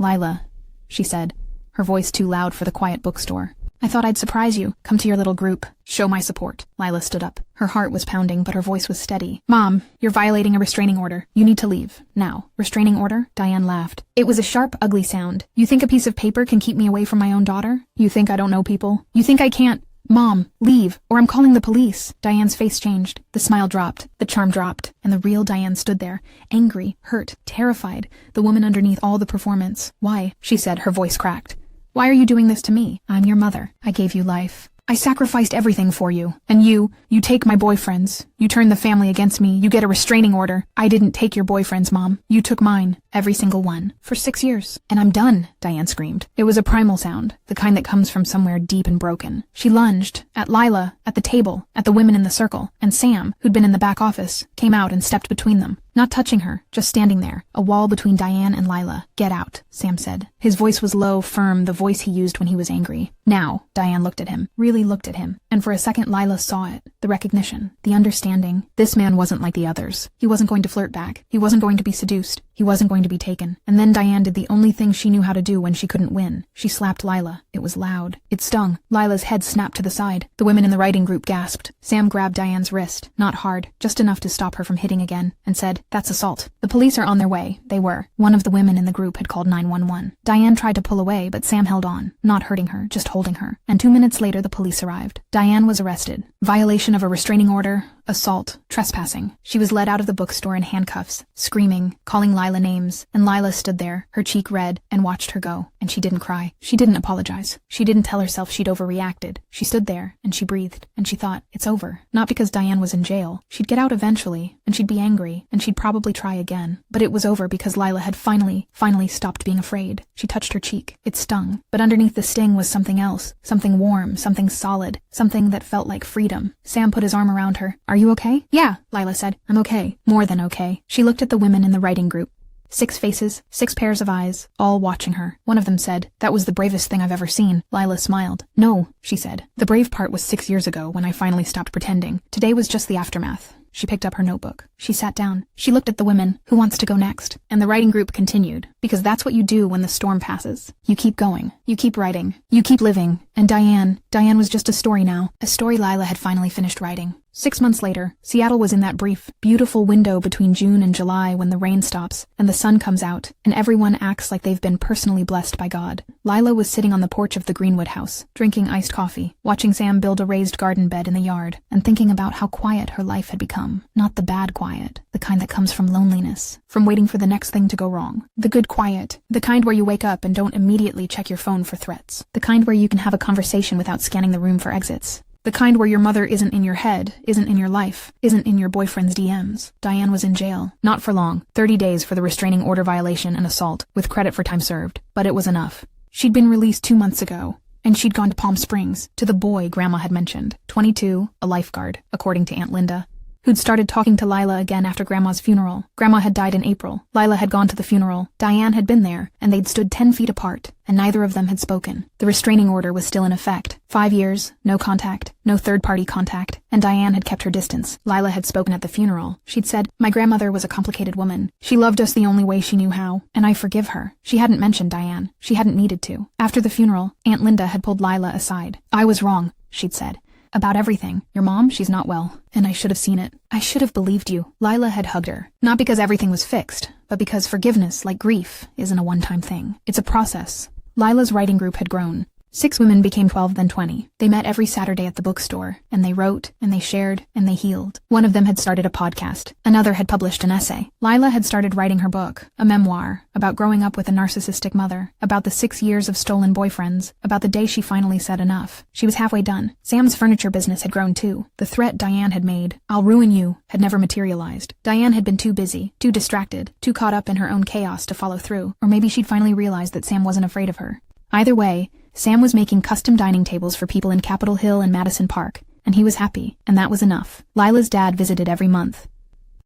Lila, she said, her voice too loud for the quiet bookstore. I thought I'd surprise you, come to your little group, show my support. Lila stood up. Her heart was pounding, but her voice was steady. Mom, you're violating a restraining order. You need to leave. Now. Restraining order? Diane laughed. It was a sharp, ugly sound. You think a piece of paper can keep me away from my own daughter? You think I don't know people? You think I can't? Mom, leave, or I'm calling the police. Diane's face changed. The smile dropped. The charm dropped. And the real Diane stood there, angry, hurt, terrified, the woman underneath all the performance. Why? She said, her voice cracked. Why are you doing this to me? I'm your mother. I gave you life. I sacrificed everything for you. And you take my boyfriends. You turn the family against me. You get a restraining order. I didn't take your boyfriends, Mom. You took mine. Every single one. For 6 years. And I'm done, Diane screamed. It was a primal sound, the kind that comes from somewhere deep and broken. She lunged. At Lila, at the table, at the women in the circle. And Sam, who'd been in the back office, came out and stepped between them. Not touching her, just standing there, a wall between Diane and Lila. Get out, Sam said. His voice was low, firm, the voice he used when he was angry. Now, Diane looked at him, really looked at him, and for a second Lila saw it. The recognition, the understanding. This man wasn't like the others. He wasn't going to flirt back. He wasn't going to be seduced. He wasn't going to be taken. And then Diane did the only thing she knew how to do when she couldn't win. She slapped Lila. It was loud. It stung. Lila's head snapped to the side. The women in the writing group gasped. Sam grabbed Diane's wrist, not hard, just enough to stop her from hitting again, and said, "That's assault. The police are on their way." They were. One of the women in the group had called 911. Diane tried to pull away, but Sam held on, not hurting her, just holding her. And 2 minutes later the police arrived. Diane was arrested. Violation of a restraining order, assault, trespassing. She was led out of the bookstore in handcuffs, screaming, calling Lila names, and Lila stood there, her cheek red, and watched her go. And she didn't cry. She didn't apologize. She didn't tell herself she'd overreacted. She stood there, and she breathed, and she thought, it's over. Not because Diane was in jail. She'd get out eventually, and she'd be angry, and she'd probably try again. But it was over because Lila had finally stopped being afraid. She touched her cheek. It stung. But underneath the sting was something else. Something warm, something solid, something that felt like freedom. Sam put his arm around her. Are you okay? Yeah, Lila said. I'm okay. More than okay. She looked at the women in the writing group. 6 faces, 6 pairs of eyes, all watching her. One of them said, "That was the bravest thing I've ever seen." Lila smiled. "No," she said. "The brave part was 6 years ago when I finally stopped pretending. Today was just the aftermath." She picked up her notebook. She sat down. She looked at the women. Who wants to go next? And the writing group continued. Because that's what you do when the storm passes. You keep going. You keep writing. You keep living. And Diane was just a story now. A story Lila had finally finished writing. 6 months later, Seattle was in that brief, beautiful window between June and July when the rain stops and the sun comes out and everyone acts like they've been personally blessed by God. Lila was sitting on the porch of the Greenwood house, drinking iced coffee, watching Sam build a raised garden bed in the yard, and thinking about how quiet her life had become. Not the bad quiet, the kind that comes from loneliness, from waiting for the next thing to go wrong. The good quiet, the kind where you wake up and don't immediately check your phone for threats. The kind where you can have a conversation without scanning the room for exits. The kind where your mother isn't in your head, isn't in your life, isn't in your boyfriend's DMs. Diane was in jail. Not for long. 30 days for the restraining order violation and assault, with credit for time served. But it was enough. She'd been released 2 months ago, and she'd gone to Palm Springs, to the boy Grandma had mentioned. 22, a lifeguard, according to Aunt Linda, who'd started talking to Lila again after Grandma's funeral. Grandma had died in April. Lila had gone to the funeral. Diane had been there, and they'd stood 10 feet apart, and neither of them had spoken. The restraining order was still in effect. 5 years, no contact, no third-party contact, and Diane had kept her distance. Lila had spoken at the funeral. She'd said, "My grandmother was a complicated woman. She loved us the only way she knew how, and I forgive her." She hadn't mentioned Diane. She hadn't needed to. After the funeral, Aunt Linda had pulled Lila aside. "I was wrong," she'd said. "About everything. Your mom, she's not well, and I should have seen it. I should have believed you." Lila had hugged her. Not because everything was fixed, but because forgiveness, like grief, isn't a one-time thing. It's a process. Lila's writing group had grown. 6 women became 12, then 20. They met every Saturday at the bookstore, and they wrote, and they shared, and they healed. One of them had started a podcast. Another had published an essay. Lila had started writing her book, a memoir, about growing up with a narcissistic mother, about the 6 years of stolen boyfriends, about the day she finally said enough. She was halfway done. Sam's furniture business had grown too. The threat Diane had made, "I'll ruin you," had never materialized. Diane had been too busy, too distracted, too caught up in her own chaos to follow through, or maybe she'd finally realized that Sam wasn't afraid of her. Either way, Sam was making custom dining tables for people in Capitol Hill and Madison Park, and he was happy, and that was enough. Lila's dad visited every month.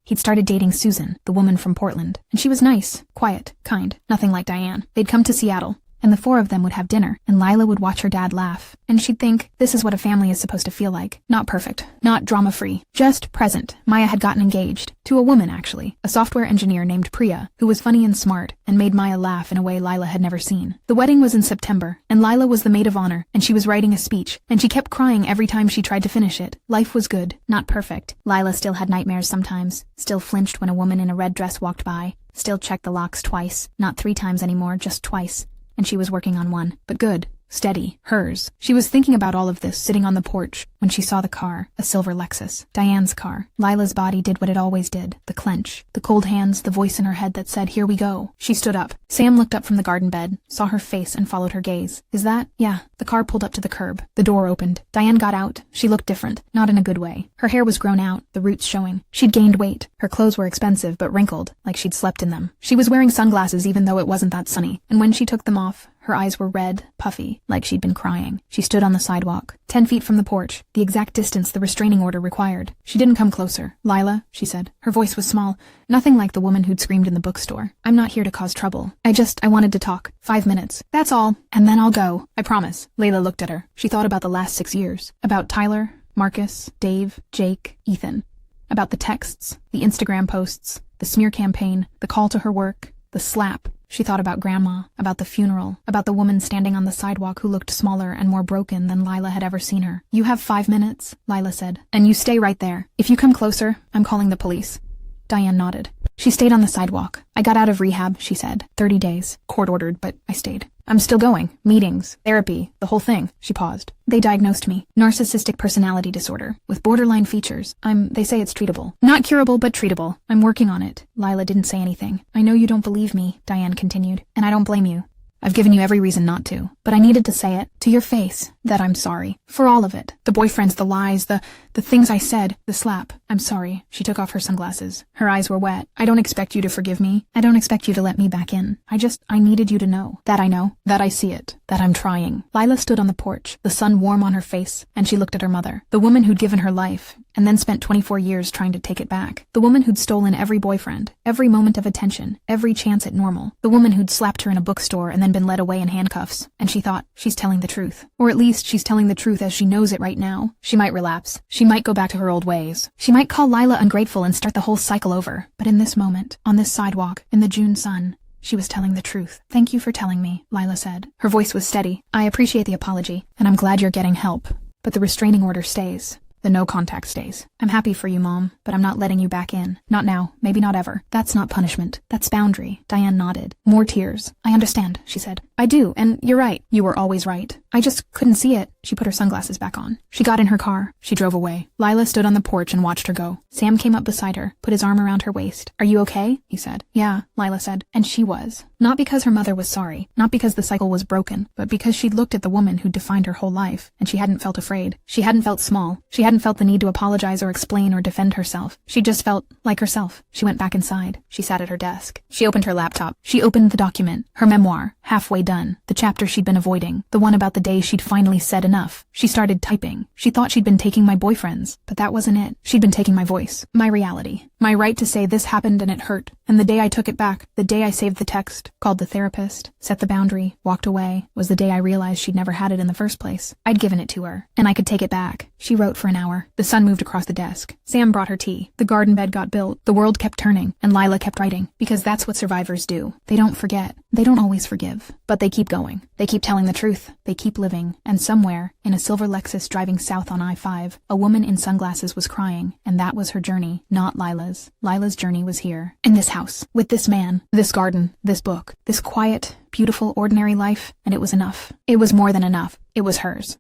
He'd started dating Susan, the woman from Portland, and she was nice, quiet, kind, nothing like Diane. They'd come to Seattle, and the 4 of them would have dinner, and Lila would watch her dad laugh, and she'd think, this is what a family is supposed to feel like. Not perfect, not drama-free, just present. Maya had gotten engaged, to a woman actually, a software engineer named Priya, who was funny and smart, and made Maya laugh in a way Lila had never seen. The wedding was in September, and Lila was the maid of honor, and she was writing a speech, and she kept crying every time she tried to finish it. Life was good, not perfect. Lila still had nightmares sometimes, still flinched when a woman in a red dress walked by, still checked the locks twice, not 3 times anymore, just twice. And she was working on one, but good, steady, hers. She was thinking about all of this sitting on the porch when she saw the car, a silver Lexus, Diane's car. Lila's body did what it always did, the clench, the cold hands, the voice in her head that said, "Here we go." She stood up. Sam looked up from the garden bed, saw her face and followed her gaze. "Is that?" "Yeah." The car pulled up to the curb. The door opened. Diane got out. She looked different, not in a good way. Her hair was grown out, the roots showing. She'd gained weight. Her clothes were expensive but wrinkled, like she'd slept in them. She was wearing sunglasses even though it wasn't that sunny, and when she took them off, her eyes were red, puffy, like she'd been crying. She stood on the sidewalk, 10 feet from the porch, the exact distance the restraining order required. She didn't come closer. "Lila," she said. Her voice was small, nothing like the woman who'd screamed in the bookstore. "I'm not here to cause trouble. I wanted to talk. 5 minutes. That's all. And then I'll go. I promise." Layla looked at her. She thought about the last 6 years. About Tyler, Marcus, Dave, Jake, Ethan. About the texts, the Instagram posts, the smear campaign, the call to her work, the slap. She thought about Grandma, about the funeral, about the woman standing on the sidewalk who looked smaller and more broken than Lila had ever seen her. "You have 5 minutes," Lila said, "and you stay right there. If you come closer, I'm calling the police." Diane nodded. She stayed on the sidewalk. "I got out of rehab," she said. 30 days. Court-ordered, but I stayed. "I'm still going. Meetings, therapy, the whole thing." She paused. "They diagnosed me. Narcissistic personality disorder. With borderline features. They say it's treatable. Not curable, but treatable. I'm working on it." Lila didn't say anything. "I know you don't believe me," Diane continued, "and I don't blame you. I've given you every reason not to, but I needed to say it, to your face, that I'm sorry. For all of it. The boyfriends, the lies, the things I said, the slap. I'm sorry." She took off her sunglasses. Her eyes were wet. "I don't expect you to forgive me. I don't expect you to let me back in. I needed you to know. That I know. That I see it. That I'm trying." Lila stood on the porch, the sun warm on her face, and she looked at her mother. The woman who'd given her life, and then spent 24 years trying to take it back. The woman who'd stolen every boyfriend, every moment of attention, every chance at normal. The woman who'd slapped her in a bookstore and then been led away in handcuffs. And she thought, she's telling the truth. Or at least she's telling the truth as she knows it right now. She might relapse. She might go back to her old ways. She might call Lila ungrateful and start the whole cycle over. But in this moment, on this sidewalk, in the June sun, she was telling the truth. "Thank you for telling me," Lila said. Her voice was steady. "I appreciate the apology, and I'm glad you're getting help. But the restraining order stays. The no contact stays. I'm happy for you, Mom, but I'm not letting you back in. Not now, maybe not ever. That's not punishment. That's boundary." Diane nodded. More tears. "I understand," she said. "I do, and you're right. You were always right. I just couldn't see it." She put her sunglasses back on. She got in her car. She drove away. Lila stood on the porch and watched her go. Sam came up beside her, put his arm around her waist. "Are you okay?" he said. "Yeah," Lila said. And she was. Not because her mother was sorry, not because the cycle was broken, but because she'd looked at the woman who'd defined her whole life, and she hadn't felt afraid. She hadn't felt small. She hadn't felt the need to apologize or explain or defend herself. She just felt like herself. She went back inside. She sat at her desk. She opened her laptop. She opened the document, her memoir, halfway done. done. The chapter she'd been avoiding. The one about the day she'd finally said enough. She started typing. She thought she'd been taking my boyfriend's, but that wasn't it. She'd been taking my voice, my reality, my right to say this happened and it hurt. And the day I took it back, the day I saved the text, called the therapist, set the boundary, walked away, was the day I realized she'd never had it in the first place. I'd given it to her, and I could take it back. She wrote for an hour. The sun moved across the desk. Sam brought her tea. The garden bed got built. The world kept turning, and Lila kept writing, because that's what survivors do. They don't forget. They don't always forgive. But they keep going. They keep telling the truth. They keep living. And somewhere, in a silver Lexus driving south on I-5, a woman in sunglasses was crying, and that was her journey, not Lila's. Lila's journey was here, in this house, with this man, this garden, this book, this quiet, beautiful, ordinary life, and it was enough. It was more than enough. It was hers.